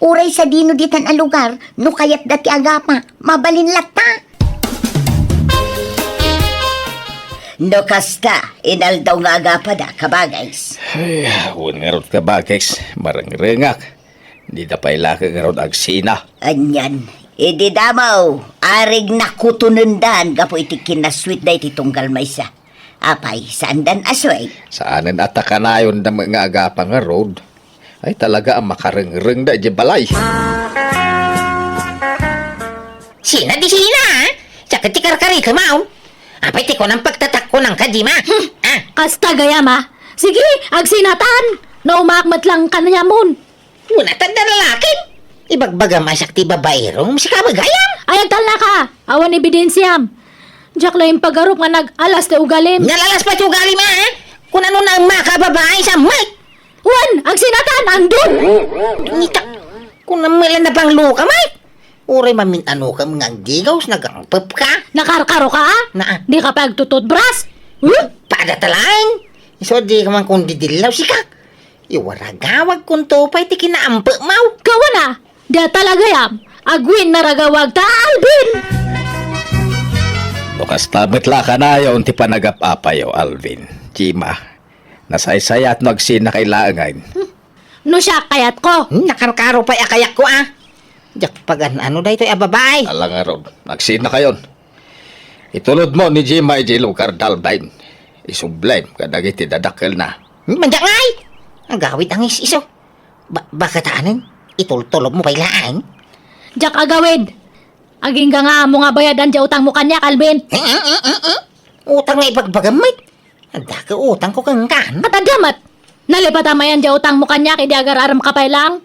Uray sa dino ditan a lugar. No kayat dati agapa. Mabalin lata. No kasta, inaldaw nga agapa da, kabagays. Ay, huwag nga ron ka bakeks. Marang rengak. Di na paila ka nga ron agsina. Anyan, idi damaw, arig nakutunundan, gapo iti kinasweet da iti tunggal maysa. Apay, saan dan asway? Saanan atakanayon na mga agapa nga road. Ay talaga ang makareng-reng da di balay. Sina di sina, ha? Tsaka ti karkari ka maun. Apay ti ko ng pagtatak ko ng kadima. Kasta gayama. Sige, agsinatan. Na umakmat lang kanayamon. Una tanda lalakin. Ibagbaga masak ti babaerong si kabagayam. Ay, agtal na ka. Awan ebidensyam. Diyak lang yung paggarup nga nag-alas te ugalim. Nalalas pa ti ugali ma, ha? Kung ano na ang makababae sa mic. Wan, agsinatan, andun. Nita, kung namilan na bang luka, mic. Uray mamintano ka mga gigaws, nagangpap ka. Nakarkaro ka, ah? Na, Di ka pagtutod bras. padatalain. So di ka man kung didilaw si ka. Iwaragawag kung topay ti kinaampa mau. Kawa na. Di talaga yam. Agwin na ragawag ta, Alvin. Lukas tamit la ka na yun ti panagapapayo, Alvin. Chima, nasaysayat no agsina kailangan. No siya kayat ko. Nakarkaro pa akayak ko Jak pagan ano da ito ababay. Ala nga ron, agsina kayon. Itulod mo ni Jima iji lugar dalbain. Isublime kadagiti dadakkel na. Manjangay! Ang gawit ang iso. Bakit anin? Itultulob mo kailaan? Jak agawid. Aging nga mo nga bayadan di utang mo kanya, Alvin. Utang nga ibagbagamit. Ada ka utang ko kang kan. Matadamat. Nalipatamayan di utang mo kanya kay di agar aram ka pa lang.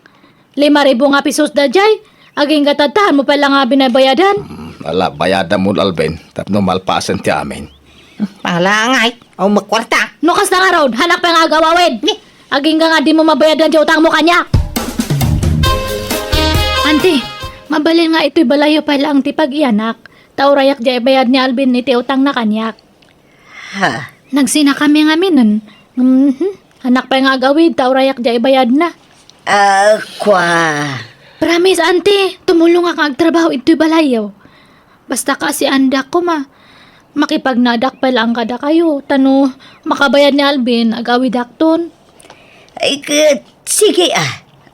5,000 nga pisos da jay. Aging gatatahan mo pa lang nga binabayadan. Ala, bayada mo, Alvin. Tapno malpasan ti amin. Palangay. O magkwarta. No kas na nga road, hanak pa nga agawawid. Aging nga di mo mabayadan di utang mo kanya. Auntie, mabalin nga ito'y balayo pa lang ti pag-iyanak. Taurayak di bayad ni Alvin iti utang na kanyak. Ha? Nagsina kami nga minon. Hanak pa nga agawid, taurayak di bayad na. Kwa. Promise, auntie, tumulong nga kang trabaho ito'y balayo. Basta kasi anda ko Makipagnadak pa lang kada kayo. Tano, makabayad ni Alvin, agawi dakton. Ay, sige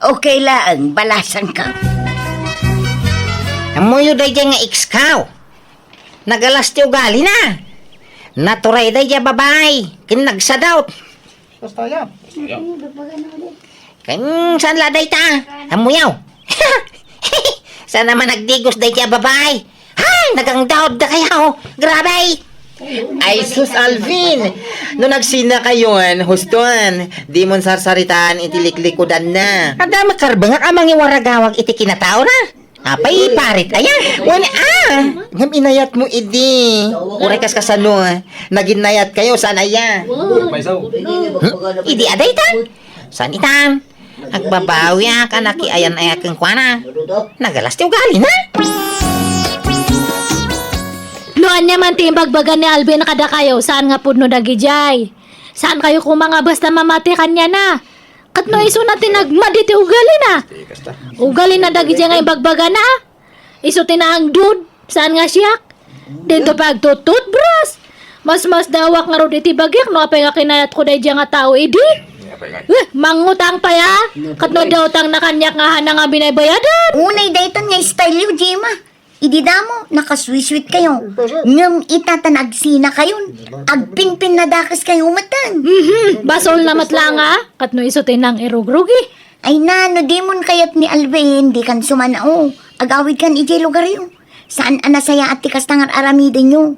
Okay lang, balasan ka. Amoyo day dyan nga ikskaw. Nagalas ti ugali na. Naturay day dyan babay. Kinagsadaut. Saan la day ta? Amuyaw. Saan naman nagdigos day dyan babay? Hay, nagangdaot da kayo. Grabe. Ay, sus Alvin! No nagsina kayon, huston, di mon sarsaritaan itiliklikudan na. Ada makarba nga amang iwaragawag iti kinatao na. Apay parit ayan. Wala ngam inayat mo idi. Urekas kasano, naginayat kayo, saan aya? Idi aday ta. San itan? Agbabawi ka naki ayan ayakeng kwana. Nagalas ti ugali na. Luan niya man timbagbagan ni Alvin na kada kayo. Saan nga pudno dagijay? Saan kayo kung mga basta mamati kanya na? Katno iso natin nagmaditi ugali na. Ugali na dagijay nga imbagbagan na. Iso tinahang dude. Saan nga siyak? Dito pagtututbrush. Mas dawak nga ro iti bagyak. No apay nga kinayat ko dahi nga tao idi. Mangutang pa ya. Katno daw tang nakanyak nga hanang nga binaybayadan. Unay dayton nga style yung Jema. Idi damo, nakaswiswit kayo. Ngam itatanagsina kayon. Agpinpin na dakas kayo matan. Basol na matlanga. Katno iso tinang irugrugi. Ay no demon kayat ni Alvin, di kan sumanao. Agawid kan ijay lugar yun. Saan anasaya at tikas tangar aramidin nyo.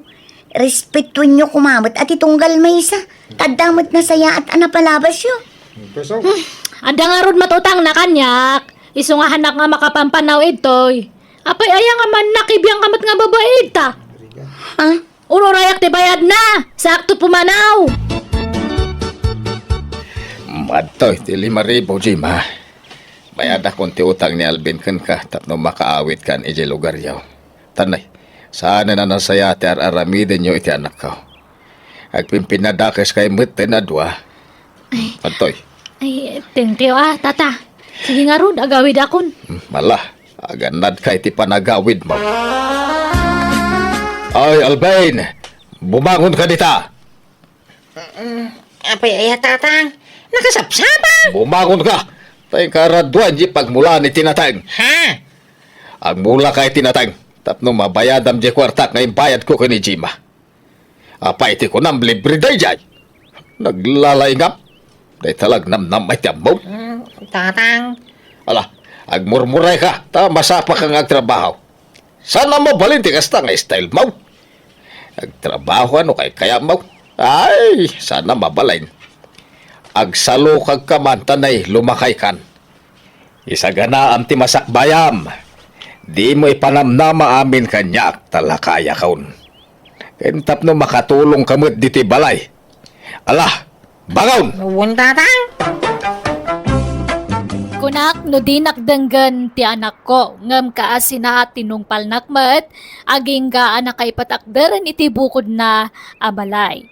Respetuin nyo kumamot at itunggal may isa. Tadamot na saya at anapalabas yun. Ada nga rod matutang na kanyak. Iso nga hanak nga makapampanaw itoy. Apay aya nga man nakibiyang kamat nga babae ta. Ha? Uno rayak ti bayad na. Sakto pumanaw. Madtoy, ti 5,000, Jima. Bayad akong ti utang ni Alvin kan ka, tapno makaawit kan iji lugar yaw. Tanay, saan na nasaya ti araramidin nyo iti anak ko. Agpimpin na dakes kay mutin na dua. Madtoy, Ay, thank you tata. Sige nga rod, agawid akon. malah, aganad kay ti panagawid mo. Ay, Alvin! Bumangon ka dita! Apay ay tatang. Nakasapsapa. Bumangon ka! Tay karaduan di pagmula ni tinatang. Ha? Ang mula kay tinatang, tapno mabayadam di kwartak na bayad ko kini Jima. Apa iti ko nam libre day jay. Naglalaingap. Day talag namnam ay tiyambaw. Tatang. Ala, agmurmuray ka, ta masapa kang agtrabaho. Sana mabalin ti kasta nga style mo. Agtrabaho ano kay kaya mo. Ay, sana mabalain. Agsalo kag kamantanay lumakay kan. Isagana am ti masakbayam. Di mo ipanamnama amin kanya talakaya kaun. Kentap no makatulong kamot diti balay. Ala, bangawn! Uwan tatang. Kunak no di nakdanggan ti anak ko ngam kaasina tinungpal nakmet aging ga anak kay patakderan iti bukod na abalay.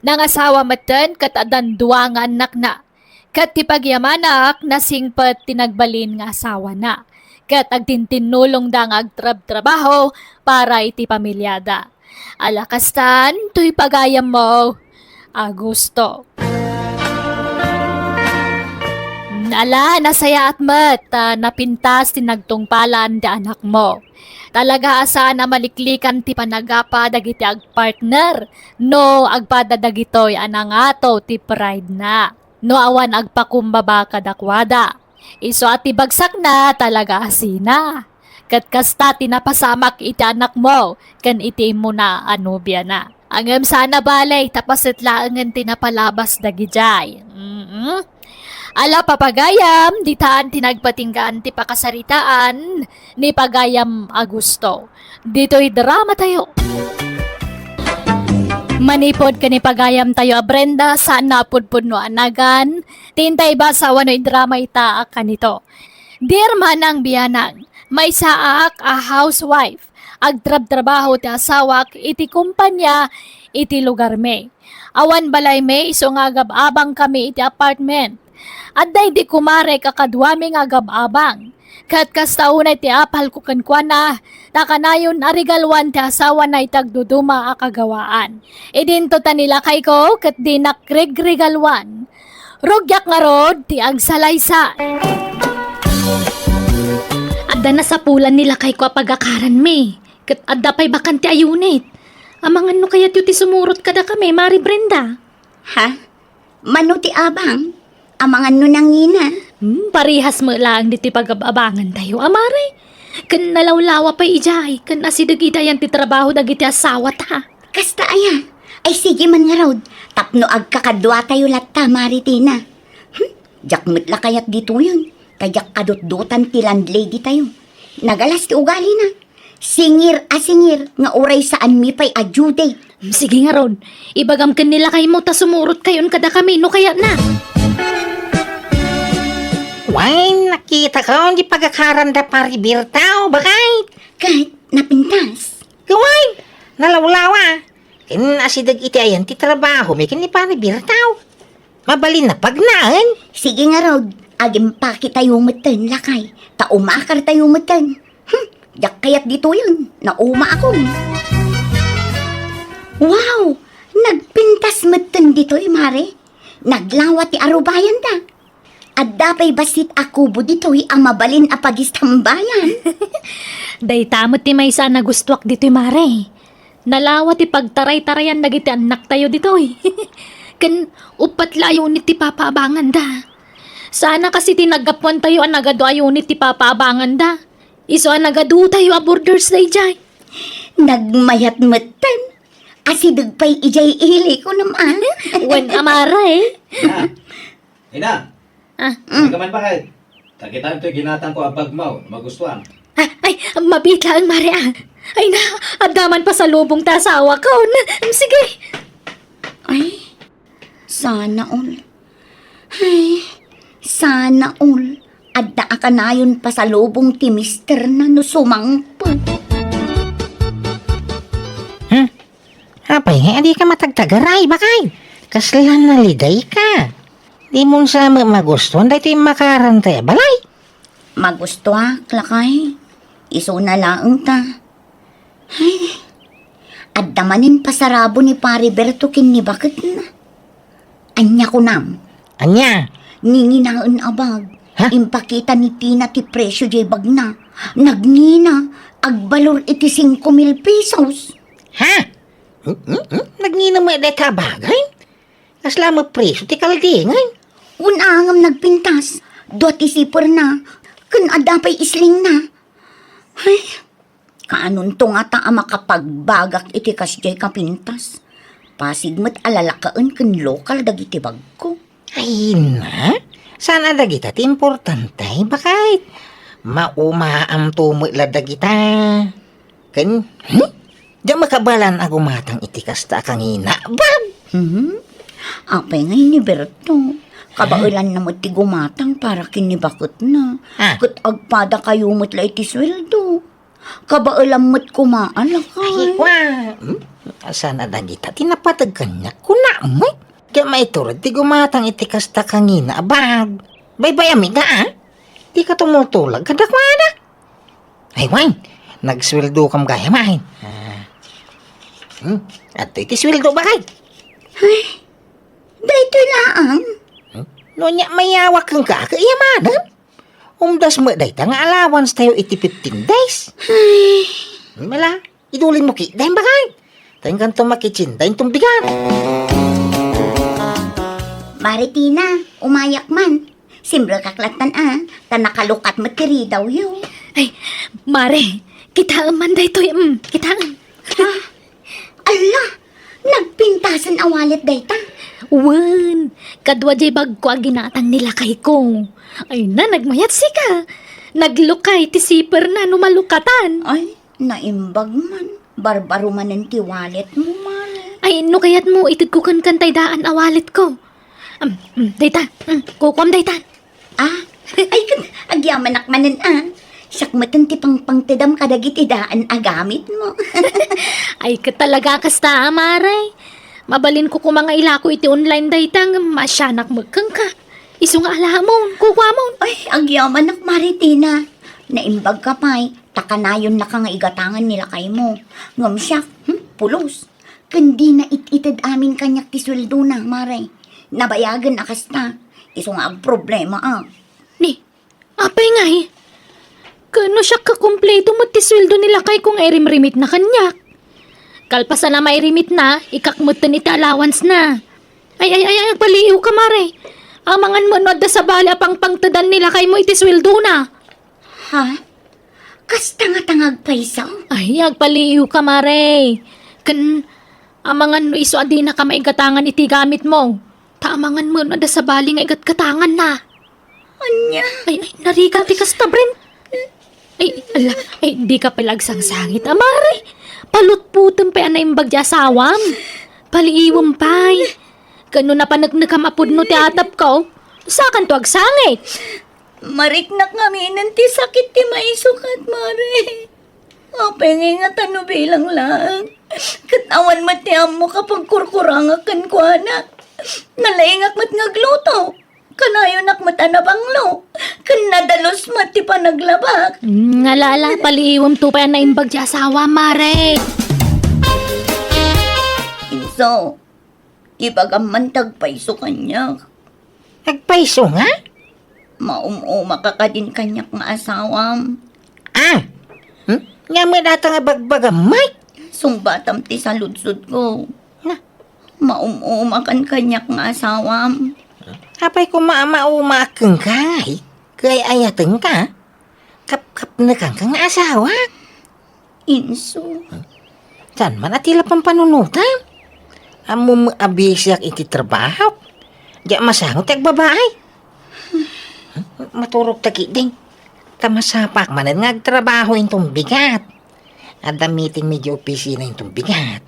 Nangasawa matan kat adan duwa nga anak na. Kat ti pagyamanak nasingpet tinagbalin nga asawa na. Kat agtintinulong da nga agtrab-trabaho para iti pamilyada. Alakastan, tuy pagayam mo. Agusto. Ala, nasaya at mat, napintas tinagtungpalan di anak mo. Talaga asa na maliklikan ti panagapa dagiti agpartner, no agpada dagitoy anangato ti pride na. No awan agpakumbaba kadakwada. Iso at bagsak na talaga asina. Kat kasta tinapasamak iti anak mo, kan iti mo na anubya na. Angam sana balay, tapasit laangan tinapalabas dagijay. Ala papagayam, ditaan tinagpatinggaan ti pakasaritaan ni Pagayam Agusto. Dito'y drama tayo. Manipod ka ni Pagayam tayo, Brenda, saan napudpud no anagan? Tintay ba sa wano'y drama itaak ka nito? Dear manang biyanang, may saak a housewife. Agtrab-trabaho ti asawak, iti kumpanya, iti lugar me. Awan balay me, iso nga gababang kami iti apartment. At day di kumare kakadwami nga gababang. Kat kastaunay ti apal ko kankwana, nakanayon arigalwan ti asawa na itagduduma akagawaan. Idinto ta nila kay ko, kat di nakrigrigalwan. Rugyak nga rod, ti agsalaysa. Adda na sa pulan nila kay ko pagakaran me. Kat adda pa'y bakan ti ayunit. Amangan no kaya ti sumurot kada kami, Mari Brenda. Ha? Mano ti abang? Amangan no nangina. Parihas mo lang diti pagababangan tayo, amare. Kan nalawlawa pa ijay, kan asidag itayan ti trabaho dagiti asawa ta. Kasta aya. Ay sige man nga raw. Tapno agkakadwa tayo latta, Maritina. Jak la kayat dito yun. Kayak kadot-dotan ti landlady tayo. Nagalas ti ugali na. Singir nga uray saan mi pa'y ajude. Sige nga ron, ibagam kan nila kay mo ta sumurot kayon kada kami, no kaya na. Wine, nakita ko, di pagkakaranda paribirtaw, bakay? Kahit napintas. Gawin, nalawlawa. Kin asidag iti ayan ti trabaho, may kini paribirtaw. Mabalin na pagnaan. Sige nga raw, agim pa tayo matan lakay. Ta umakar tayo matan. Jak kayat dito yun, nauma ako. Wow! Nagpintas matan dito mare. Naglawat ti arubayan da. At dapay basit ako bu dito ang mabalin a pagistambayan. Day tamot ti may sana gustuak dito mare. Nalawat ti pagtaray-tarayan nagiti anak tayo dito Kan upat layo ni ti papaabangan da. Sana kasi tinagapuan tayo ang nagado ayo ni ti papaabangan da. Iso ang nagado tayo a borders day jay. Nagmayat matan. Asidag pa'y ijay ili ko naman. Wen amare. Ina! Nagaman ba kayo? Tagitan ito'y ginatang ko ang pagmaw. Magustuhan. Ay, mabita ang mare Ay na, adaman pa sa lubong ta asawa ko. Sige. Ay, sana all. Ay, sana all. Adda ka na yun pa sa lubong ti mister na no sumangpot. Apay, hindi ka matagtagaray, bakay? Kaslan na liday ka. Di mo sa magustuhan, dahil ito yung makarantay, balay. Magusto klakay. Iso na lang ta. Ay, adda manin pasarabo ni Pariberto kin ni bakit na. Anya ko nam. Anya? Ninginaan abag. Ha? Impakita ni Tina ti presyo jay bagna. Nagnina. Agbalor iti 5,000 pesos. Ha? Nagnina mo eday ka bagay? Kasla mo preso, ti kaldingay. Unangam nagpintas. Dot isipor na. Kun adapay isling na. Ay, kaanon to nga ta makapagbagak iti kasjay kapintas. Pasigmat alalakaan kun lokal dagiti bagko. Ay na, sana dagita ti importante, bakit? Maumaam tumula dagita. Kan, diyan makabalan ako matang itikasta kangina, bab! Apay ngay ni Berto. Kabailan na mo ti gumatang para kinibakot na. Ah. Kat agpada kayo mo't la iti sweldo. Kabailan mo't kumaala ka. Ay, kwa. Sana dagita, tinapatag kanya, kuna mo. Kaya maiturad, ti gumatang itikasta kangina, bab. Baybay amig na, Di ka tumutulag, kadakwana. Ay, wine, nagsweldo kam gaya mahin. At iti sweldo ba kay? Dito lang. No nya mayawak kang kakayamanan. Umdas mo dayta nga allowance tayo iti 15 days. Mala, idulin mo ki, dahil bakay. Tayong kanto makichin, tayong tumbigan. Maritina, umayak man. Simbra kaklatan tanakalukat matiri daw yun. Ay, mare, kita man dayto kita. Ala, nagpintasan awalit dayta. Wan, kadwa jay bagko ang ginatang nila kay ko. Ay na, nagmayat sika. Naglukay ti siper na numalukatan. Ay, naimbag man. Barbaro man ang tiwalit mo, mare. Ay, no kayat mo, itid ko kan daan awalit ko. Dayta, kukom dayta. Ay, agyaman akmanan Sakmatan ti pangtidam kadagiti daan agamit mo. Ay, katalaga kasta, amaray. Mabalin ko kung mga ilako iti online daytang masyanak magkang ka. Iso nga alamon, kukwa mo. Ay, agyaman ak Maritina. Naimbag ka pa'y, takanayon na ka nga igatangan nila kay mo. Ngam siya, pulos. Kundi na ititid amin kanyak ti sweldo na, Mare. Nabayagan na kasta. Iso nga ang problema, Ni, apay nga eh. Kano siya kakumpleto mo ti sweldo nila kay kung erim-rimit na kanyak. Kalpasan na may rimit na, ikakmutan iti allowance na. Ay, paliw ka, Mare. Amangan mo no da sa bali apang pangtadan nila kay mo iti sweldo na. Ha? Kas tanga-tangag pa isaw? Ay, agpaliw ka, Mare. Amangan no iso adi na ka maigatangan iti gamit mo. Taamangan mo no da sa bali nga igatkatangan na. Anya? Ay, narika ti kasta, Brent. Ay, di ka palagsangsangit, Mare. Palutputan pa yan na imbag di asawam. Paliiwam pa'y. Gano'n na panagnagkamapod no ti atap ko. Sakan to agsangit. Mariknak nga ti sakit ti maisukat, Mare. Apengay nga tano bilang lang. Katawan matiam mo kapag kurkurangak kan kwa na. Nalaingak mat ngagluto. Kanayon ak matanabanglo. Kan nadalos mati pa naglabak. Ngalala, paliiwam to pa yan na imbag di asawa, Mare. Inso, ibagammantag paiso kanya. Nagpaiso nga? Maumuma ka ka din kanyak nga asawam. Nga may data nga bagbagamay. Sungbatam ti sa ludsud ko. Na? Maumuma kan kanyak nga asawam. Apay ko maama-umakang kay. Kaya ayateng ka. Kap-kap na kang kang asawa. Inso. Saan man atila pang panunutan? Amo abisyak iti trabaho. Diya masangot ang babae. Maturog takiding. Tamasapak manan ngagtrabaho intong bigat. Ada meeting medyo opisina intong bigat.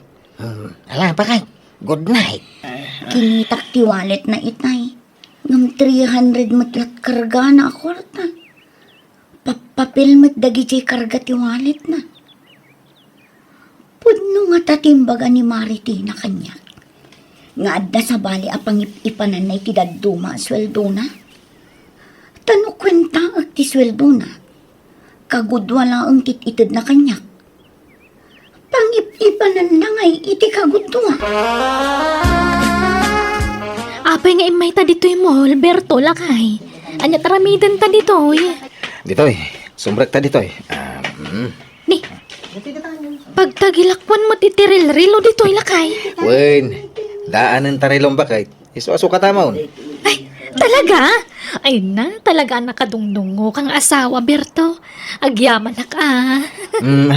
Alam pa kay. Good night. Kinitak ti wallet na itay. Ngam 300 matlat karga na akwarta. Papapil mat dagi jay karga ti wallet na. Pudno nga tatimbaga ni Maritina kanya. Nga adda sa bali apang ipanan na itidaduma sweldo na. Tano kwenta at ti sweldo na. Kagudwala ang tititid na kanya. Pangip-ipanan na ngay iti kagudwa. Apay nga imay ta dito'y mo, Alberto, lakay. Anya taramidan ta dito'y. Ditoy, sumbrek ta ditoy. Ni, pagtagilakwan mo titiril-rilo dito'y lakay. Wen, daanan tarilong bakay. Isu-asu ka tamaon. Ay, talaga? Ay na, talaga nakadungdungo kang asawa, Berto. Agyaman na ka.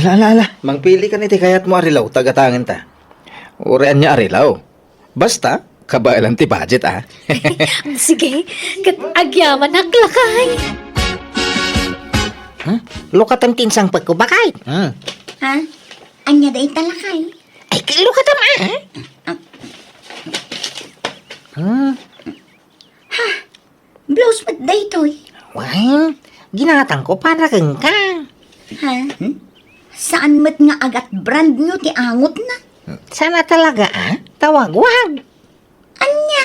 Ala. Mangpili ka niti kayat mo arilaw, tagatangan ta. Urean niya arilaw. Basta, kabailan ti budget Sige, agyaman na lakay. Lukatam tinsang pagkubakay. Ha? Anya day talakay. Ay, lukatam Blouse mat day toy. Wine, ginatang ko para kang ka. Ha? Saan mat nga agat brand nyo ti angot na? Sana talaga tawag-wag. Anya?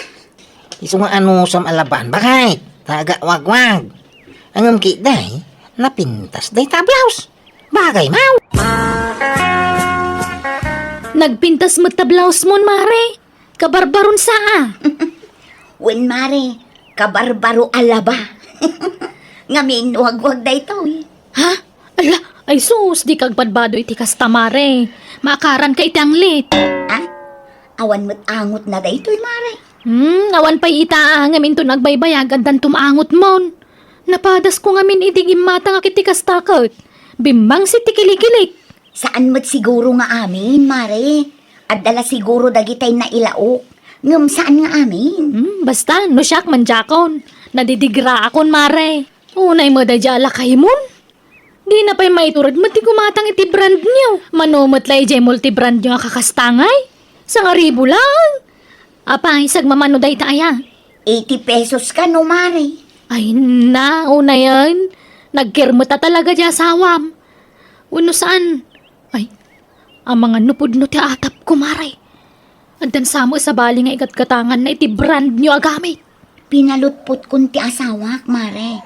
Iso nga ano sa alaban, bakit? Taga-wag-wag. Ang day, napintas day tablaws. Bagay mau. Nagpintas mo tablaos mo, Mare. Kabarbaron saa. Wen Mare, kabarbaro alaba. Ngamin, wag-wag day toy. Ha? Ala, ay sus, di kagpadbado iti kasta, Mare. Maakaran ka itang lit. Awan mo't angot na day toy, Mare. Awan pa'y itaangamin to nagbaybayagan dan tumaangot mon. Napadas ko ngamin idigim mata nga kiti kastakot. Bimbang si tikilikilik. Saan mo't siguro nga amin, Mare? Adala siguro dagitay na ilaok. Ngam saan nga amin? Basta, no siyak manjakon. Nadidigra akon, Mare. Unay mo da jala kay mon. Di na pa'y maiturad mo ti kumatang iti brand niyo. Manumot lay jay multi-brand niyo nga kakastangay. Sa nga ribo lang. Apay, sagmamano day taaya. 80 pesos ka, no, Mare? Ay na, una yan. Nagkirmo ta talaga di asawam. Uno saan? Ay, ang mga nupod no ti atap ko, Mare. Andan samo sa bali nga igatkatangan na iti brand niyo agamit. Pinalutpot kun ti asawak, Mare.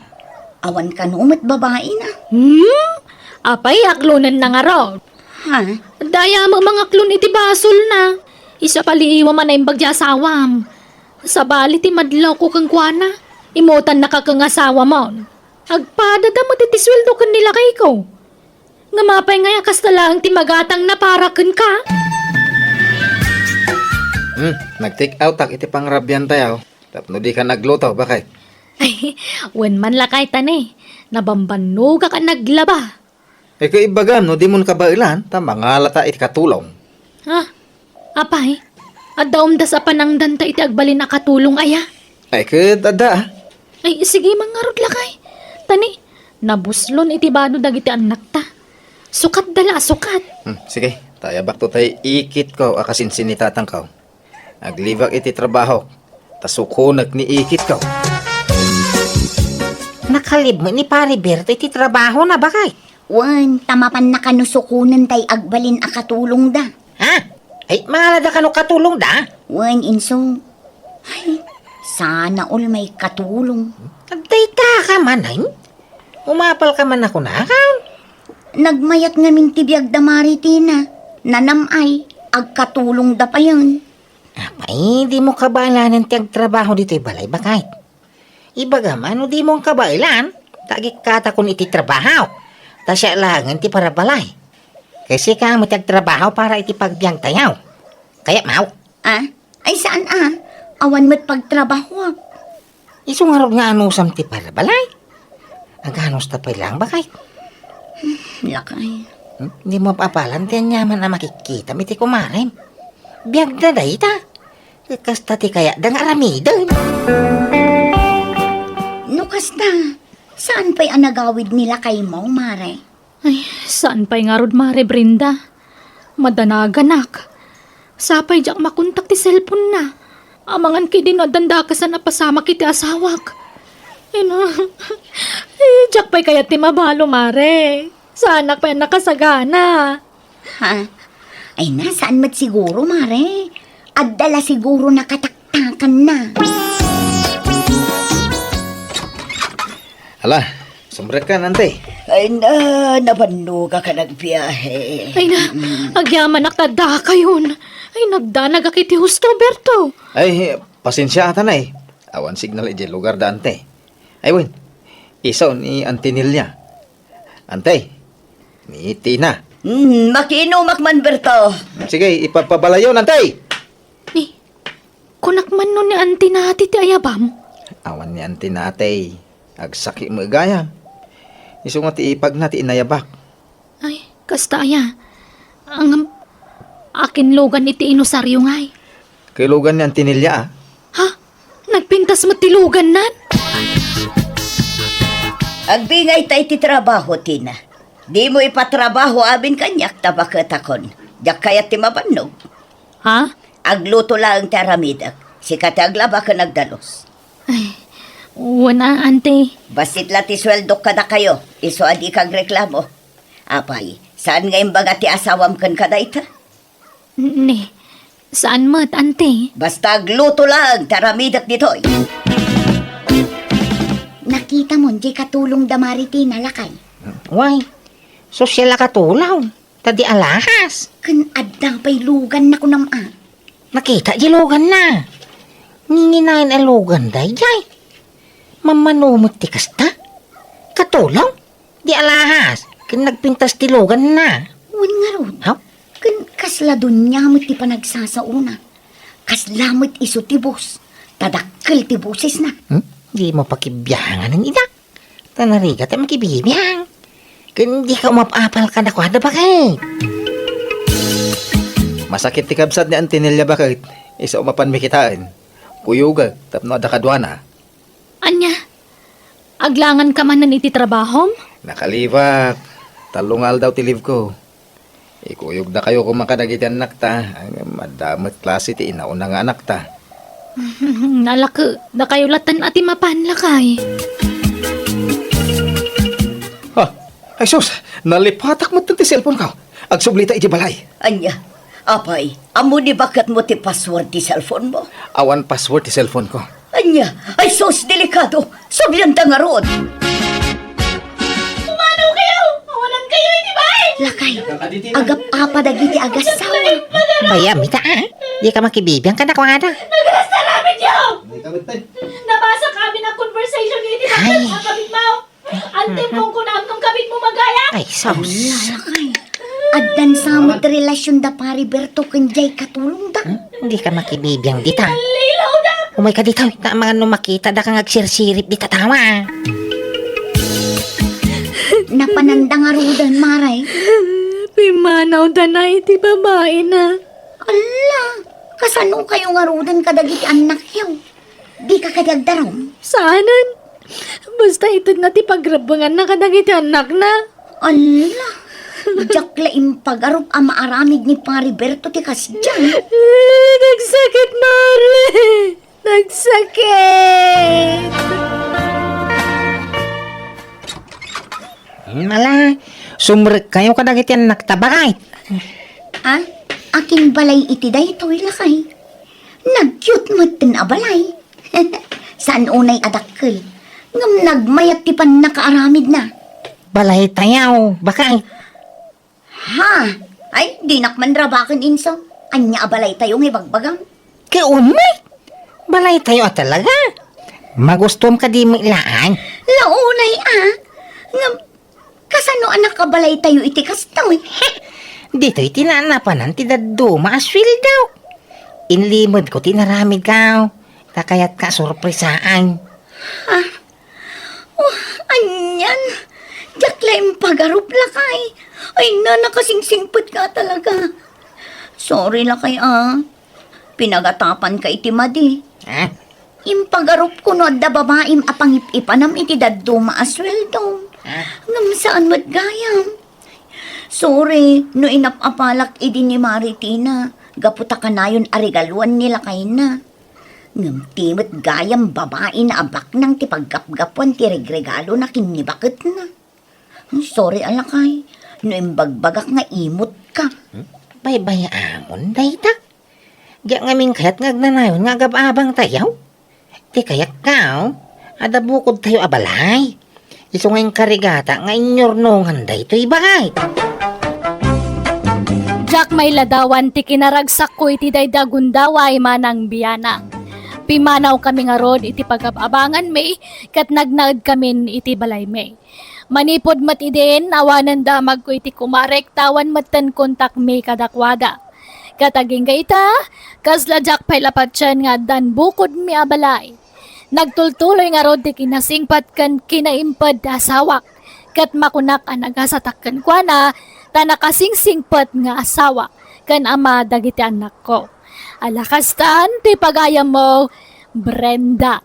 Awan ka numit babae na. Apay, aklunan na nga raw. Ha? Daya mo mga klon iti basol na. Isa paliiwa man na imbagya asawam. Sa bali ti madlaw ko kang kuana. Imutan na kakang asawa mo. Agpada mo ti sweldo kan nila kay ko. Nga mapay nga yakas na lang ti magatang na para kan ka. Nag-take out tak iti pangrabyan tayo. Tapno di ka nagluto, bakit? Ay, wen man lakay tani. Nabambano ka naglaba. Eh kaibagan, no, di mo kabailan, ta mga lata iti katulong. Ha? Apay? At daom da sa panangdan ta iti agbalin na katulong aya? Ay dada. Ay, sige mangarod lakay. Tani, nabuslon iti bano dagiti anak ta. Sukat dala, sukat. Sige, tayo bak to tayo ikit ko, akasinsin ni tatang ko. Aglibak iti trabaho, tasukunak ni ikit ko. Nakalib mo ni Pare Berto iti trabaho na bakay? Wan, tamapan na kanusukunan tay agbalin a katulong da. Ha? Ay, malada ka no katulong da? Wan, inso. Ay, sana all may katulong. Nagdayta ka man, ay? Umapal ka man ako na, Nagmayat ngamin tibiyag da maritina. Nanamay, agkatulong da pa yun. Ay, di mo kabalanan tiyag trabaho dito balay bakay. Ibaga man, di mo kabailan. Tagik kata kung iti trabaho. Tasya langan ti para balay. Kasi ka mo tiyag trabaho para iti pagbiang tayaw. Kaya mau. Ah? Ay saan Awan mo't pagtrabaho. Isungarog nga anusam ti para balay. Aganos tapay lang bakay. Lakay. Hindi mo papalan tiyan yaman na makikita mi ti kumarim. Biyag na day ta. Kasta ti kaya dang aramidan. Kasta, saan pa'y anagawid nila kay mo, Mare? Ay, saan pa'y nga rod, Mare Brenda? Madanaganak. Sapay jak makontak ti cellphone na. Amangan ki din danda ka sa napasama kiti asawak. Jak pa'y kaya ti mabalo, Mare. Sana pa'y nakasagana. Ha? Ay nasaan mat siguro, Mare? Addala siguro nakataktakan na. Hala, sumret ka nante. Ay nabando ka nagbiyahe. Ay na, agyaman naktada kayon. Ay nagdanag akiti husto, Berto. Ay, pasensya ata na eh. Awan signal iti lugar da ante. Ay wen, isaw ni Antinilya. Ante, ni Tina. Makinumak man, Berto. Sige, ipapabalayo nante. Ni, kunak man nun ni auntie nati ti ayabam. Awan ni ante nate. Agsaki mo gaya. Iso nga ti ipag na ti inayabak. Ay, kasta aya. Ang akin logan iti inosaryo ngay. Kailugan ni Antinilya ah. Ha? Nagpintas mo ti lugan nan? Agbingay tayo ti trabaho, Tina. Di mo ipatrabaho abin kanyak tabakatakon. Diyak kaya ti mabanog. Ha? Agluto lang ti aramidak. Sikat aglaba ka nagdalos. Ay, wala, ante. Basit la ti sweldo ka na kayo. Iso adi kag reklamo. Apay, saan ngayon baga ti asawam kan kada ita? Ni, saan mo't, ante? Basta agluto lang, taramidak ditoy. Nakita mo, di katulong damaritin na lakay. Why? Sosyal na katulaw. Tadi alahas. Kan adang pa'y lugan na ko naman. Nakita jilugan na. Ninginain alugan day jay. Mamanumot ti kasta. Katulaw. Di alahas. Kan nagpintas ti lugan na. Wan nga ron. Ha? Kan kasladon niya mo ti panagsasauna. Kaslamot iso ti bus. Tadakkel ti busis na. Di mo pakibiyangan ng ina. Tanariga tayo makibibiyang. Kan di ka umapapal ka na kwa na bakit? Masakit ti kabsat ni Antinilya bakit? Isa umapan mi kitaan. Kuyuga, tapno ada kadwana. Anya, aglangan ka man iti trabahom? Nakalibak. Talungal daw ti live ko. Ikuyog na kayo kung makanagiti anak ta. Madamot klase ti inauna nga anak ta. Nalaka, na kayo latan ati mapanlakay. Ha? Ay sus, nalipatak mo ti cellphone ka. Agsublita iti balay. Anya, apay, amo ni bakat mo ti password ti cellphone mo? Awan password ti cellphone ko. Anya, ay sos delikado. Sabihan ta nga ron. Kay, agap apa dagiti agasawa. Bayam, ita Di ka makibibiyang ka na ko ada. Nagrasta namin yun! Hindi ka bitay. Nabasa kami ng conversation ni Iti Ay. sa kabit mo. Antip kong kunam nung kabit mo magaya. Ay, sos. Lalakay. Addan samot relasyon da pari Berto kanjay katulong da. Hindi ka makibibiyang dita. Lilaw na! Umay ka dito, ta mga no makita da kang agsirsirip di tatawa. Napananda nga rudan, Maray. Pimanaw da na iti babae na. Ala, kasano kayo nga rudan kadagiti anak yaw? Di ka kadagdarom? Saanan? Basta ito nga ti pagrabangan na kadagiti anak na. Ala, jakla impagarup ang maaramid ni pari Berto ti kasdyan. Nagsakit, Mare. Nagsakit. Mala, sumrek kayo kadagiti anak tabakay. Ha? Aking balay iti daytoy lakay. Nag-cute mo tin abalay. Saan unay adakkel? Ngam nagmayat ti pan nakaaramid na. Balay tayaw, bakay. Ha? Ay, di nakman rabakan inso. Anya abalay tayo ng ibagbagang. Kaunay, balay tayo talaga. Magustom ka di mo ilaan. Launay Ngam, kasano anak kabalay tayo iti kastaw eh. Dito'y tinanapanan ti daddo, maaswil daw. Inlimod ko, tinaramid ka. Kakayat ka sorpresaan. Anyan, jakla impagarup lakay. Ay na, nakasingsingpot ka talaga. Sorry lakay Pinagatapan ka iti madi. Ha? Impagarup ko no da babaim apangip-ipanam iti daddo maasweldo. Ngam saan matgayam? Sorry, no inapapalak idi ni Maritina. Gaputa ka na yun arigaluan nila kay na. Ngam timot gayam babae na abak nang tipaggap-gapuan ti regregalo na kinibakit na. Sorry alakay, no imbagbagak nga imot ka. Bay-bay amon, dayta. Diya ngaming kayat ngagnanayon nga gababang tayaw. Di kayak ka, ada bukod tayo abalay. Iso ngayong karigata nga inyornongan dayto'y bakay. Jack may ladawan ti kinaragsak ko iti daydagundaway manang biyana. Pimanaw kami nga rod iti pagababangan may kat nagnaad kami iti balay may. Manipod mat idin awanan damag ko iti kumarek tawan matan kontak may kadakwada. Kataging gaita, kasla Jack pay lapatyan nga dan bukod mi abalay. Nagtultuloy nga rod ti kinasingpat kan kinaimpad asawak. Kat makunak ang nagasatakkan kwa na ta nakasingsingpat nga asawa kan ama dagiti anak ko. Alakastan ti pagayam mo, Brenda.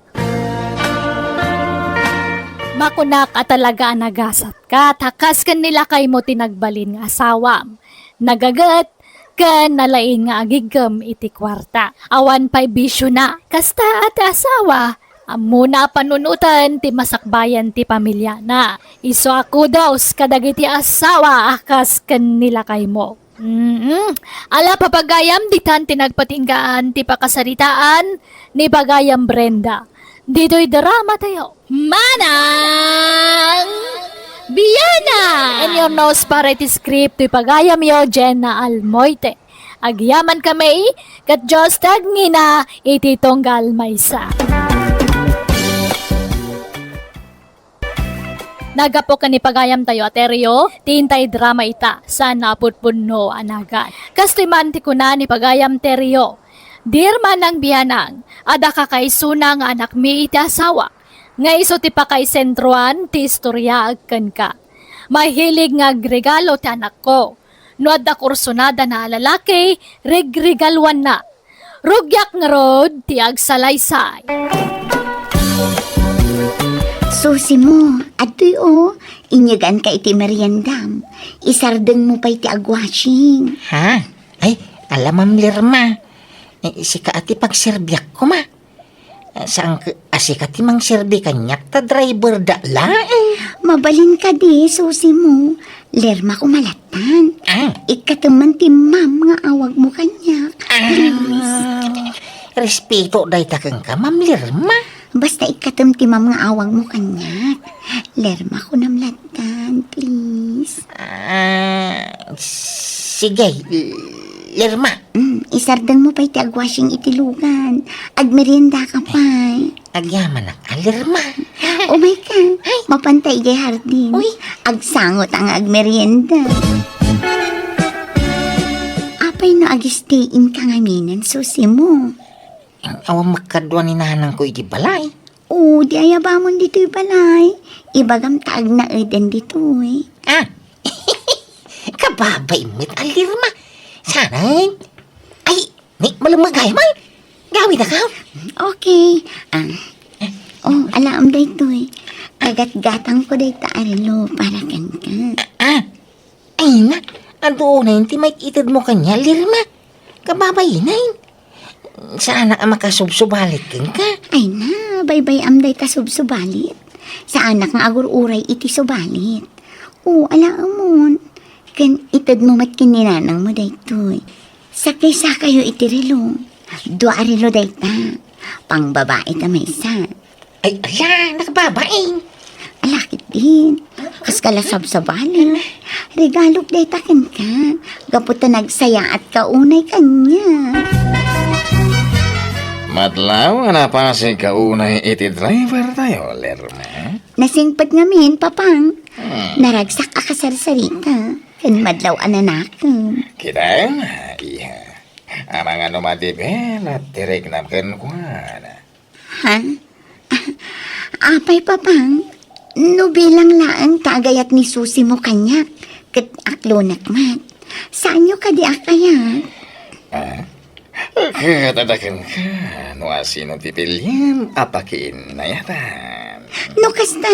Makunak at talaga nagasat ka, takas kan nila kay mo tinagbalin nga asawam. Nagagat, kan nalain nga agigam iti kwarta. Awan pa'y bisyo na, kasta at asawa. Muna panunutan ti masakbayan ti pamilya na. Iso ako daw kadagiti asawa akas kan nila kay mo. Ala papagayam ditan tinagpatinggaan ti pakasaritaan ni pagayam Brenda. Dito'y drama tayo. Manang Biyana! And your nose para iti script ti pagayam yo Jenna Almoite. Agyaman kami kat Diyos tagngina iti tonggal maysa. Nagapo ka ni pagayam tayo ateryo, tintay drama ita, sana putpunno anagan. Kastiman ti kuna ni pagayam teryo, dirman ang biyanang, ada kakaisuna nga anak mi iti asawa, nga iso ti pakaisentroan ti istorya agkan ka. Mahilig nga regalo ti anak ko, no adda kursunada na lalaki, regregalwan na. Rugyak nga rod ti agsalaysay. Susi mo, adoy inyagan ka iti meriendam. Isardeng mo pa iti agwashing. Ha? Ay, alam Ma'am Lirma. Isika ati pagserbiak ko ma. Saan asika ti mang serbi kanyak ta driver da la Mabalin ka di, susi mo. Lerma ko malatan. Ikataman ti ma'am nga awag mo kanyak. Respeto day takang ka, Ma'am Lirma. Basta ikatam ti ma'am nga awag mo kanyak. Lerma ko namlatan, please. Sige, Lirma. Isardang mo pa'y ti agwasing itilugan. Agmerienda ka pa'y. Agyaman na ka, Lirma. Umay ka. Mapantay gay hardin. Agsangot ang agmerienda. Apay no agistayin ka ngaminan, susi mo. Awang makadwa ni nanang ko iti balay. Oo, di ayabamon dito'y balay. Ibagam taag na eden dito'y. Ah, kababay mo't Lirma. Sanay. Ay, ni malamagay man. Gawin na ka. Okay. Alam dito'y. Kagat-gatang ko day taarilo para kan ka. Ay na. Ando na yun, timay itid mo kanya, Lirma. Kababay na yun. Saan na makasubsubalit ka? Ay na, bye-bye amday ta subsubalit. Sa anak nga agur-uray iti subalit. Oo, alaamon. Kan itad mo mat kininanang mo daytoy. Sakay-sakay yo iti relo. Dua relo dayta. Pang babae ta may isa. Ay, ala, nakababain. Alakit din. Kas kalasab-sabalin. Regalok dayta ken ka. Gaputa nagsaya at kaunay kanya. Madlaw, nga napasig ka unay iti driver tayo, Lirma. Nasingpat nga min, papang. Naragsak akasarsarita. Kan madlaw ananakan. Kita, iya. Amang ano matibel at tirik na kenkwana. Ha? Apay, papang. No bilang laang tagayat ni Susi mo kanya. Kat aklonak mat. Saan nyo kadi akayat? Katadakan ka, no asino tipilin, apakin na yatan. No kasta.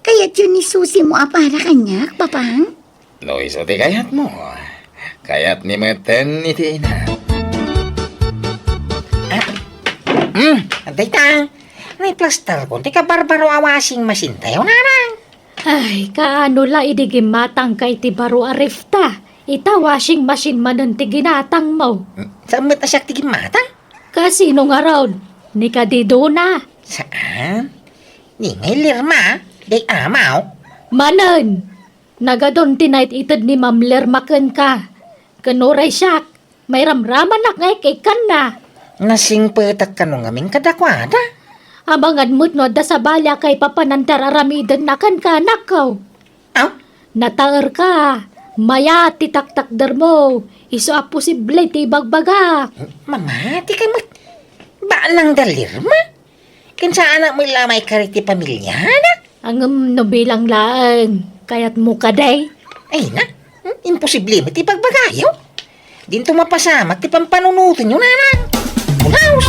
Kayat yun ni Susi mo apara kanya, papang. No iso ti kayat mo. Kayat ni meten iti ina. Antay ta. May plaster ko. Tika barbaro awasing masin tayo, narang. Ay, kaano la idigim matang kay ti baro arifta. Ita washing machine manon ti ginatang mo. Saan mo tasyak tigin mata? Kasino nga raw? Ni kadido na. Saan? Ni ngay Lirma. Day amaw. Manon! Nagadon tinight itad ni Ma'am Lerma ken ka. Kanuray siyak. May ramraman na ngay kay kan na. Nasing petak ka nung aming kadakwada. Abangan mo't no da sa balya kay papanantar aramidan na kan ka nakaw. Aw? Nataer ka. Maya titaktakder mo. Iso a posible ti bagbaga. Mama, di kay mat. Baan lang da Lirma? Kinsa anak mo lamay kariti pamilya na? Ang bilang laang. Kaya't mo kaday. Ay na, imposible mo ti pagbagayo. Dinto mapasamak ti pampanunutin yung nanang. Mulaos!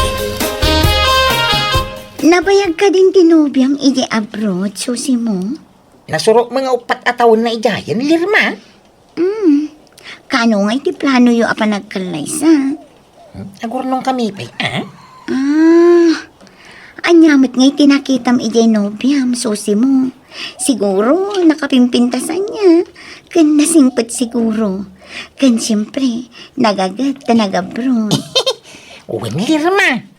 Nabayag ka din tinubiyang iji abroad, Susi mo? Nasurok mga 4 atawon na ijayan, Lirma. Kano nga iti plano yo apa nagkalaysa? Agurnong kami pa, Anyamit nga iti nakitam iji nobyam, Susi mo. Siguro, nakapimpintasan niya. Kan nasingpet siguro. Kan siyempre, nagagat ka nag-abroad. Uwan, Lirma.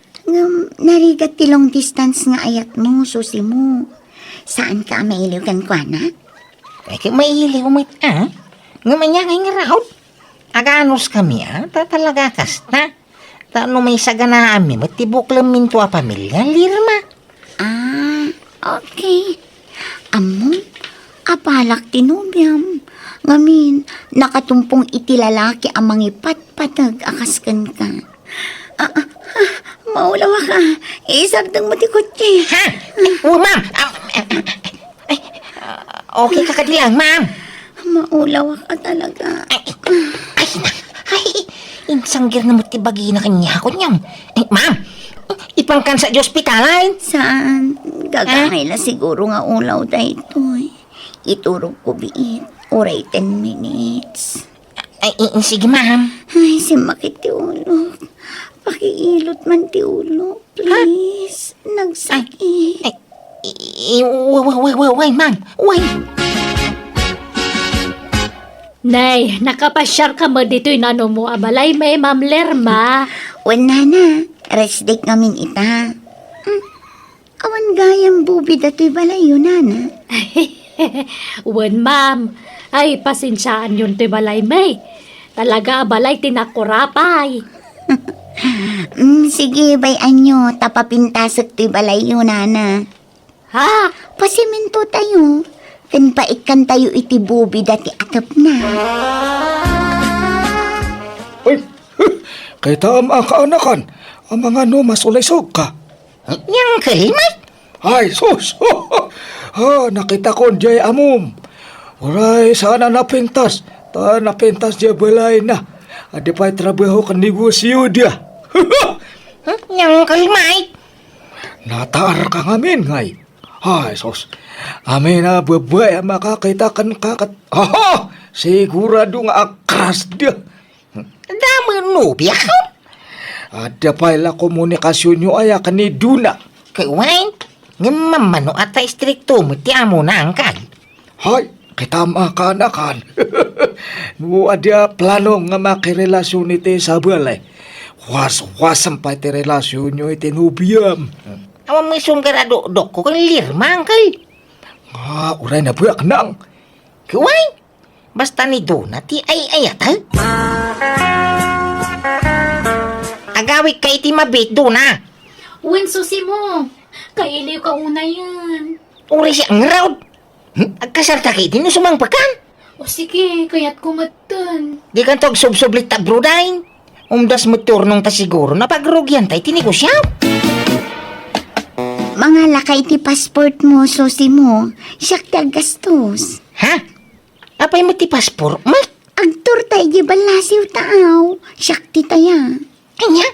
Narigat ti long distance nga ayat mo, Susi mo. Saan ka mailiw kan kwa na? Ay, kaya mailiw mo Nga manya ngay nga raot. Aganos kami, talaga kasta. Tano may saganaan mi, matibuklam minto a pamilya, Lirma. Okay. Amo, apalak tinubyam. Ngamin, nakatumpong iti lalaki ang mangipatpatag akaskan ka. Maulawa ka. Isagdang mo ti kotse. Ha? Ma'am! Okay ka kadilang, ma'am. Maulawa ka talaga. Insanggir na mo tibagi na kanya ako niyam. Ma'am, ipangkan sa ospitalan. Saan? Gagangay na siguro nga ulaw dahito. Iturog ko biit. Oray 10 minutes. Ay, sige, ma'am. Ay, simakit ti ulo. Pakiilot man ti ulo. Please. Nagsakit. Wait, ma'am. Wait. Nay, nakapasyar ka mo dito'y nano mo abalay may Ma'am Lerma. Wala na. Rest day ngamin ita. Awan gayang bubi dato'y balayo na. Wan, ma'am. Ay, pasensyaan yun ti balay may. Talaga balay tinakurapay. Sige, bayan nyo. Tapapintasok ti balay yun, nana. Ha? Pasiminto tayo. Kanpaikan tayo iti bubi dati atap na. Ay, kay tama ka anakan. Ang mga no masulisog ka. Yang kalimay. Ay, sus! Nakita ko jay amom. Uray, sana napintas. Ta napintas jay balay na. Adi pa'y trabaho ka negosyo dia. Yang kalimay. Nataar ka ngamin ngay. Ay, sus. Amin na babay ang makakita kan kakat. Sigurado nga akras dia. Dami nobya ka. Ada pa'y komunikasyon nyo ay ni Duna. Kay Wayne, nga mamano at istrikto mo ti amo na angkad. Hay, kita makanakan. No ada plano nga makirelasyon iti sa balay. Was-wasam pa iti relasyon nyo iti nubiyam. Awan mo isunggarado dok ko kang lirma angkal. Uray na buyak nang. Kay Wayne, basta ni Dona ti ay-ayat ha. Agawik kay ti mabit Dona. Uwin susi mo. Kailiw ka una yan. Uri siya ang raud. Agkasarta kay din sumang pakan. O sige, kaya't kumatan. Di kan tog subsublit ta brudain. Umdas mo turnong ta siguro na pagrugyan tay tinegosyaw. Mga lakay ti passport mo, susi mo. Siyak ti gastos. Ha? Apay mo ti paspor? Agtur tayo di balasiw tao. Siyak ti taya. Anya?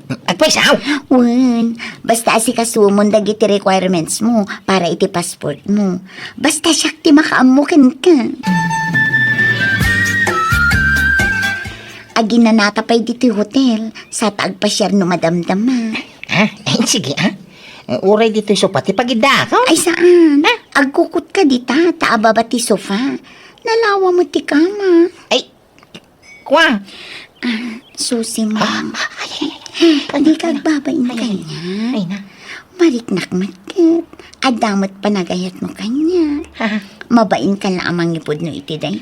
Agpay sao? Wen, basta asikasumon dagiti requirements mo para iti passport mo. Basta siyak ti makaamukan ka. Agi na natapay diti hotel sa tagpasyar no madamdama. Ha? Ay, sige ha? Uray dito yung sopa ti pagidakaw. Ay saan? Agkukot ka dita, taababa ti sofa. Nalawa mo ti kama. Ay, kwa? Susi mo. Hindi ka agbabain kanya. Ay na. Mariknak matkit. Adamot panagayat mo kanya. Mabain ka lang amang ipod no iti day.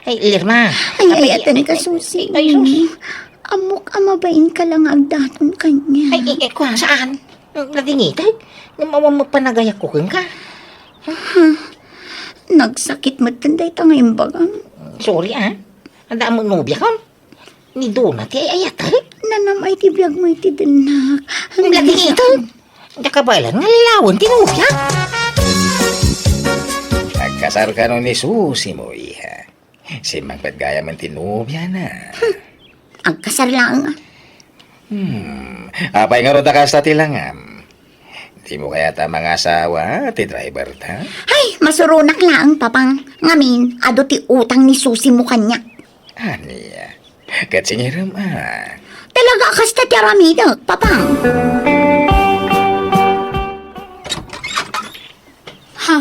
Ay, Lirma. Ay, ayatan ka, Susi. Ay, sus. Amok amabain ka lang agdaton kanya. Ay, kwa, saan? Nadingitay? Namawang mapanagayak ko ka. Nagsakit mo tanday ta ngayon bagang. Sorry Ang daan mo nobya ka. Ni Dona ti ay ayat ha? Nanamay ti biyag mo iti dinak. Ang nadingitay? Nakabalan nga lalawan ti nobya. Nagkasar ka nun ni Susi mo, iha. Si Magpatgaya man tinubya na. Agkasar lang. Apay nga roda ka sa tilangam. Di mo kaya ta mga asawa, ti driver ta? Ay, masurunak lang, papang. Ngamin, ado ti utang ni Susi mo kanya. Aniya, katsingiram Talaga kasta ti aramidag, papang. Ha?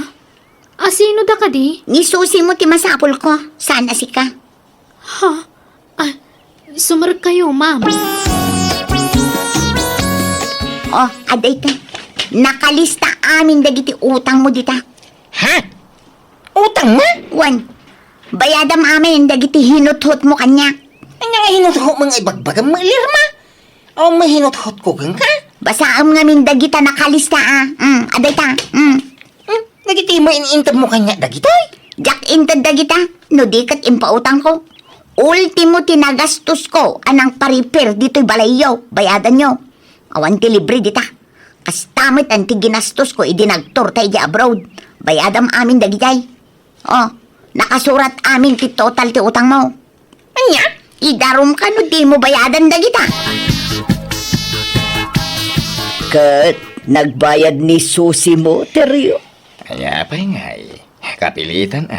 Sino da ka di? Ni Susi mo ti masapol ko. Sana si ka. Ha? Sumarag kayo, ma'am. Oh, aday ka. Nakalista amin dagiti utang mo dita. Ha? Utang na? Wan, bayadam amin dagiti hinuthot mo kanya. Ang nga hinuthot mga ibagbagang mga Lirma. O mahinuthot ko kang ka? Basaam ngamin dagita nakalista aday ta. Nagiti mo iniintab mo kanya dagitoy. Jak intad dagita, no di kat impautang ko. Ultimo tinagastos ko anang paripir dito'y balayaw, bayadan nyo. Awan ti libre dita. Kastamit ang tiginastos ko idinagtor tayo di abroad. Bayadam amin dagitay. Oh, nakasurat amin ti total ti utang mo. Anya? Idarom ka no di mo bayadan dagita. Kat, nagbayad ni Susi mo, Teryo. Kaya apay ngay. Kapilitan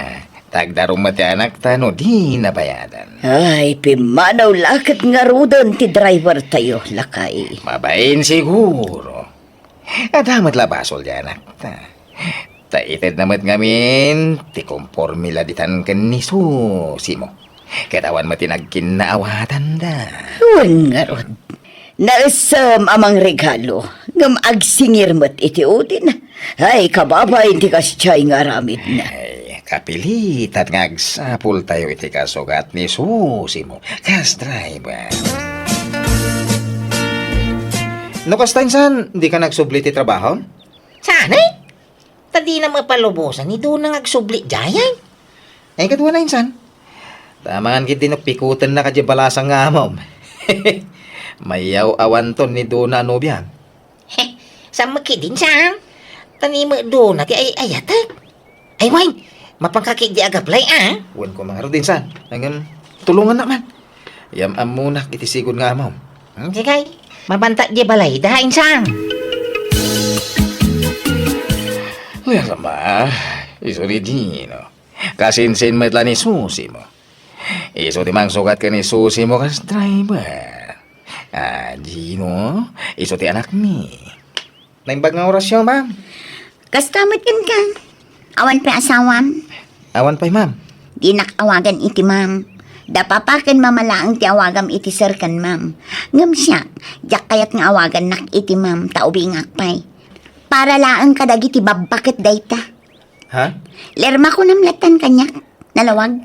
Tagdarong mati anak ta no di nabayadan. Ay, pimanaw lakad nga rudon ti driver tayo, lakay. Mabain siguro. Adamat labasol di anak ta. Taitid namat ngamin, ti kompormila ditan ken ni Susi mo. Katawan mati nagkinaawatan da. Huwag nga rod. Naasam amang regalo. Ngam agsingir mo't iti udin. Ay, kababay ti kasyay nga ramid na. Ay, Kapilitan nga agsapul tayo iti kasugat ni Susi mo. Kas driver. No, kasta insan, di ka nagsubli ti trabaho? Sana eh. Tadi na mapalubusan, ito na agsubli jayan. Ay, kadwa na insan. Tamangan kiti pikutan na kadya balasang nga mom. Mayaw awan ton ni Dona Nobyan. Heh, sa makidin saan? Tanima doon na ti ay ayatag. Ay, wine, mapangkakit di agaplay, ah. Wan ko mga din san. Hanggang tulungan naman. Yam muna iti sigod nga mom. Sige, mabanta di balay, dahain saan. Uy, sama. Iso ni Gino. Kasinsin metla ni Susi mo. Iso timang sugat ka ni Susi mo kas driver. Gino, iso ti anak mi. Naimbag nga orasyon, ma'am. Kastamot kan ka. Awan pa asawam. Awan pa'y, ma'am. Di nakawagan iti ma'am. Dapapakan mamalaang ti awagam iti sir kan ma'am. Ngam siya, jak kayat nga awagan nak iti ma'am taubi ngakpay. Para laang kadag iti babakit dayta. Ha? Lerma ko namlatan kanyak. Nalawag.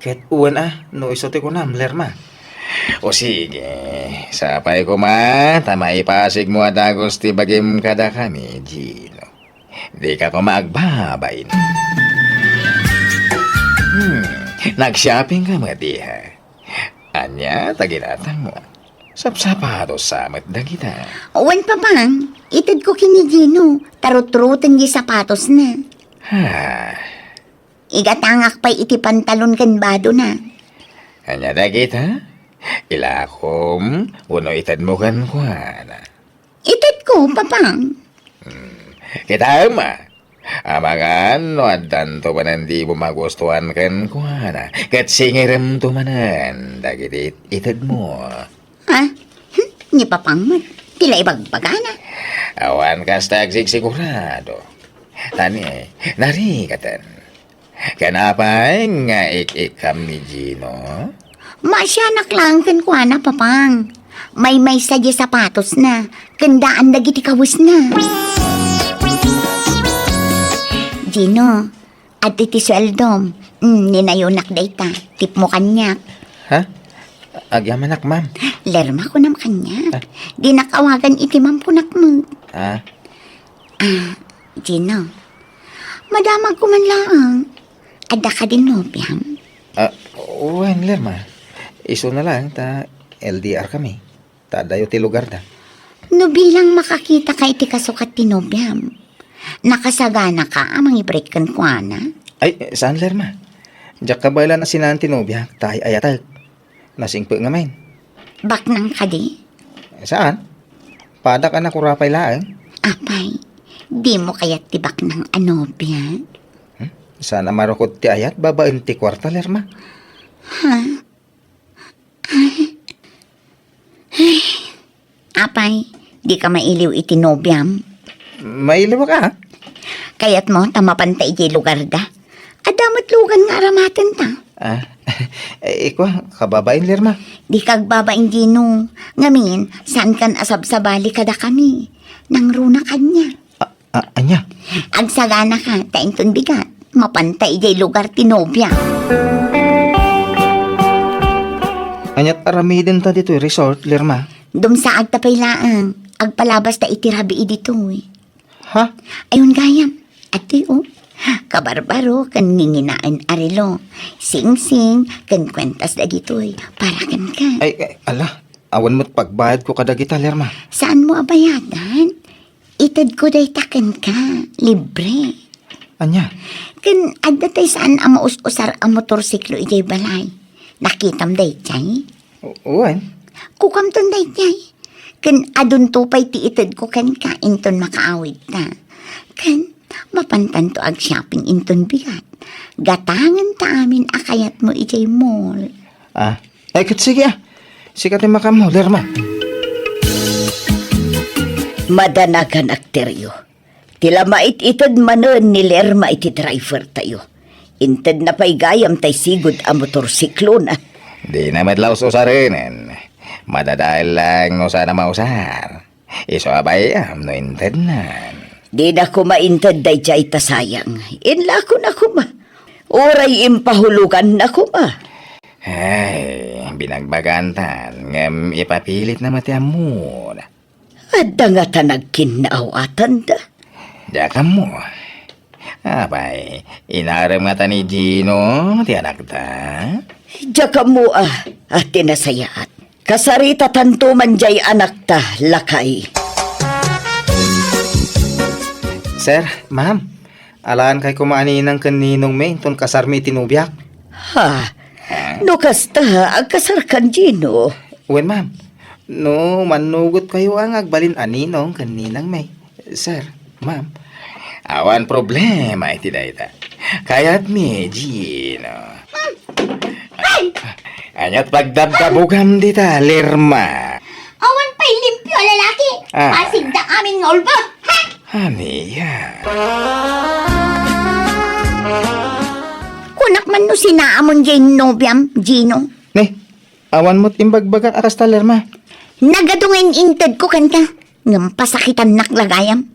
Ket uwan no isote ko na, lerma. O sige, sapay ko ma, tama ipasig mo at agos ti bagim kada kami, Gino. Di ka ko maagbabain. Nag-shopping ka mga diha. Anya, taginatang mo. Sapsapatos samat na kita. Uwan pa bang? Itid ko kini Gino. Tarot-rutan di sapatos na. Ha, Igatangak pa'y iti pantalon kan bado na. anya na kita? Ilakom, uno itad mo kan kuana. Itid ko, papang. Kita ma. Amangan, no adan to panandi mo magustuhan kan kuana. Kat singiram to manan, dagiti itad mo. Ha? Ni papang mat. Tila ibagbagana. Awan kas tagsig sigurado. Tani, narikatan. Kenapa nga ikam ni Gino? Masyanak lang kan kwa na, papang. May sadya sapatos na. Kandaan dagiti kawis na. Gino, at iti sweldom. Ninayunak dayta. Tip mo kanyak. Ha? Agyamanak, ma'am. Lerma ko nam kanyak. Di nakawagan iti mampunak mo. Ah, Gino, madamag ko man lang. Ada ka din nobyam. uwan, lerma. Iso na lang, ta LDR kami. Ta dayo ti lugar da. No bilang makakita ka iti kasukat ti nobyam. Nakasagana ka amang i-break kan kwa na. Ay, saan, lerma? Diyak kabayla na sinan tinubya, tayo ayatag. Nasingpo nga main. Baknang ka di. Saan? Padak anak kurapay laang. Apay, di mo kaya't tibak ng anobya? Sana marukot ti ayat, babaen ti kwarta, lerma. Apay, di ka mailiw iti nobyam. Mailiw ka, ha? Kaya't mo tamapantay iti lugar da. Adamat lugan nga aramatan ta. Iko, kababain, lerma. Di kagbabain Gino. Ngamin, saan kan asab-sabali kada kami. Nang runa kanya. Anya? Agsagana ka, tainton bigat. Mapantay iti lugar ti nobya. Anyat aramidin ta dito, resort, lerma. Dumsaag tapay laang. Agpalabas ta iti rabi dito eh. Ha? Ayun gayam. Ati oh. Kabarbaro kan ninginaan arilo. Sing-sing kan kwentas dagitoy. Para kan ka. Ay, ala. Awan mo't pagbayad ko kada kita, lerma. Saan mo abayadan? Itad ko day taken ka. Libre. Anya? Kan adda tay saan ang maus-usar ang motorsiklo ijay balay. Nakitam day chay. Uwan? Kukamton day chay. Kan adun tupay ti itad ko kan ka inton makaawid ta. Kan mapantan to ag shopping inton bigat. Gatangan ta amin akayat mo ijay mall. Ay, kat sige Sikatin makamo, lerma. Madanagan akteryo. Tila mait-itad manon ni lerma iti driver tayo. Inted na pa'y gayam tay sigod ang motorsiklo na. Di na madlaw usarinin. Madadahil lang no sana mausar. Iso abayam no intednan. Di na ko maintad day jay tasayang. Inla ko na kuma. Oray impahulugan na ko ba? Ay, binagbagantan. Ngam ipapilit na mati mo. Adda nga tanag kinaawatan da. Diyan mo. Abay, inaram nga ta ni Gino, ti anak ta. Diya mo ate nasayaat. Kasarita tanto man jay anak ta, lakay. Sir, ma'am, alaan kay kumaaninang kaninong may ton kasarmi tinubyak. Ha, no kasta, agkasarkan Gino. Uwan, ma'am. No, manugot kayo ang agbalin aninong kaninang may. Sir, ma'am, awan problema iti dayta. Kaya't mi, Gino. Anyat pagdabdabugam dita, Lerma. Awan pa'y limpyo, lalaki. Ah. Pasig da amin nga ulbot. Ha? Aniya. Kunak man no sinaamon dyan nobyam, Gino. Ne, awan mo't imbagbagak akas ta, Lerma. Nagadungin inted ko kanta. Ngam pasakitan naklagayam.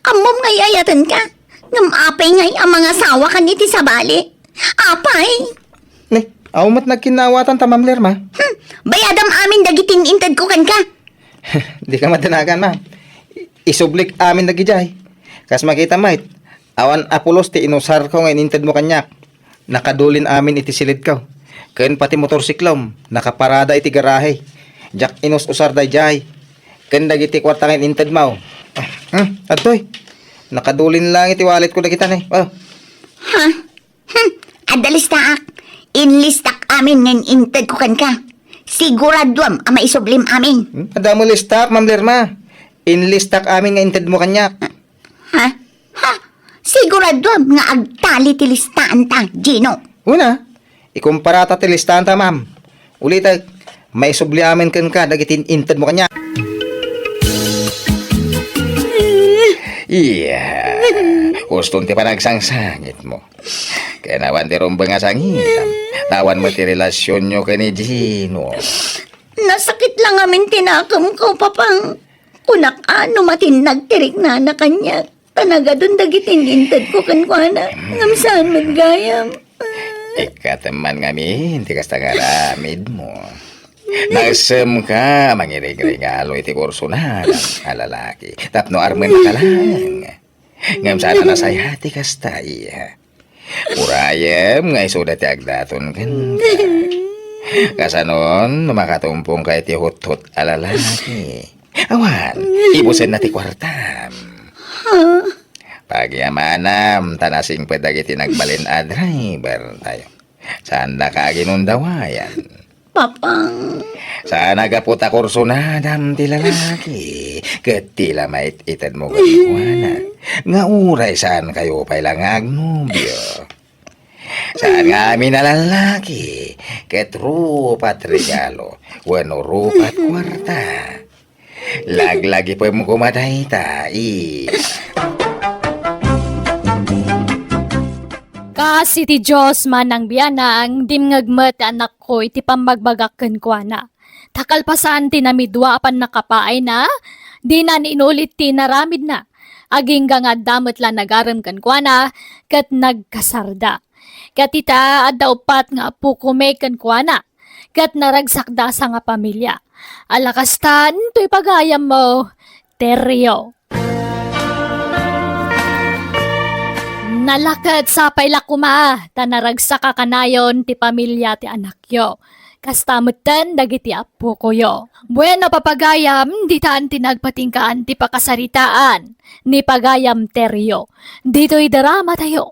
Amom ngay ayatan ka. Ngam apay ngay ang mga sawa kan iti sa bali. Apay. Ne, awan mo't nagkinawatan ta, Ma'am Lerma. Bayadam amin dagitin inted ko kan ka. Di ka matanagan, ma'am. Isublik amin nagijay. Kas makita mait, awan apulos ti inusar ko ngayon inted mo kanyak. Nakadulin amin iti silid ko. Ken pati motorsiklom, nakaparada iti garahe. Jak inus usar day jay. Ken dagiti kwarta ngayon inted mo. Adoy. Nakadulin lang iti wallet ko dagita ni. Oh. Ha? Adalis taak. Inlistak amin ngayon inted ko kan ka. Siguraduam ang maisublim amin. Adamo listak, Ma'am Lerma. Inlistak amin nga inted mo kanyak. Ha? Ha? Siguraduam nga agtali ti listaan ta, Gino. Una, ikumpara ta ti listahan ta, ma'am. Ulit may subli amin kan ka, dagitin inted mo kanya. Iya, gustong ti panagsangsangit mo. Kaya nawan ti rumba nga sangitam. Tawan mo ti relasyon nyo kay ni Gino. Nasakit lang amin tinakam ko, papang. Kunak ano matinag tirik na kanya. Tanaga doon dagitin intad ko kankwana. Ngam saan maggayam. Ikataman ngamin, ti kasta nga ramid mo. Nagsem ka, mangirig-regalo iti kurso na ng lalaki. Tapno armen ka lang. Ngam sana nasayati kasta iya. Urayem nga isuda ti agdaton kan ka. Kasanon, makatumpong ka iti hut-hut alalaki. Awan, ibusen na ti kwartam. Pagyamanam, tanasing pedagiti nagbalin a driver tayo. Saan na ka ginundawayan? Papang. Saan nagaputa kurso na dam ti lalaki? Ket tila mait itad mo galikwana. Nga uray saan kayo pailang agnubyo? Saan nga amin na lalaki? Ket rupat regalo, wano rupat kwarta. Laglagi po mo kumatay tai. Kasi ti Diyos man ang biyana ang dimngagmet anak ko iti pambagbagakken kwa na. Takalpasan ti namidwa pan nakapaay na, di na inulit ti naramid na. Aging nga damot la nagaram kan kwa na, kat nagkasarda. Kat ita adda upat nga apu kume kan kwa na, kat naragsakda sa nga pamilya. Alakastan, to'y pagayam mo, Teryo. Nalakat sa pailakuma, tanaragsaka kanayon ti pamilya ti anakyo. Kastamutan dagiti apo koyo. Bueno papagayam, di taan tinagpatingkaan ti pakasaritaan ni pagayam Teryo. Dito'y drama tayo.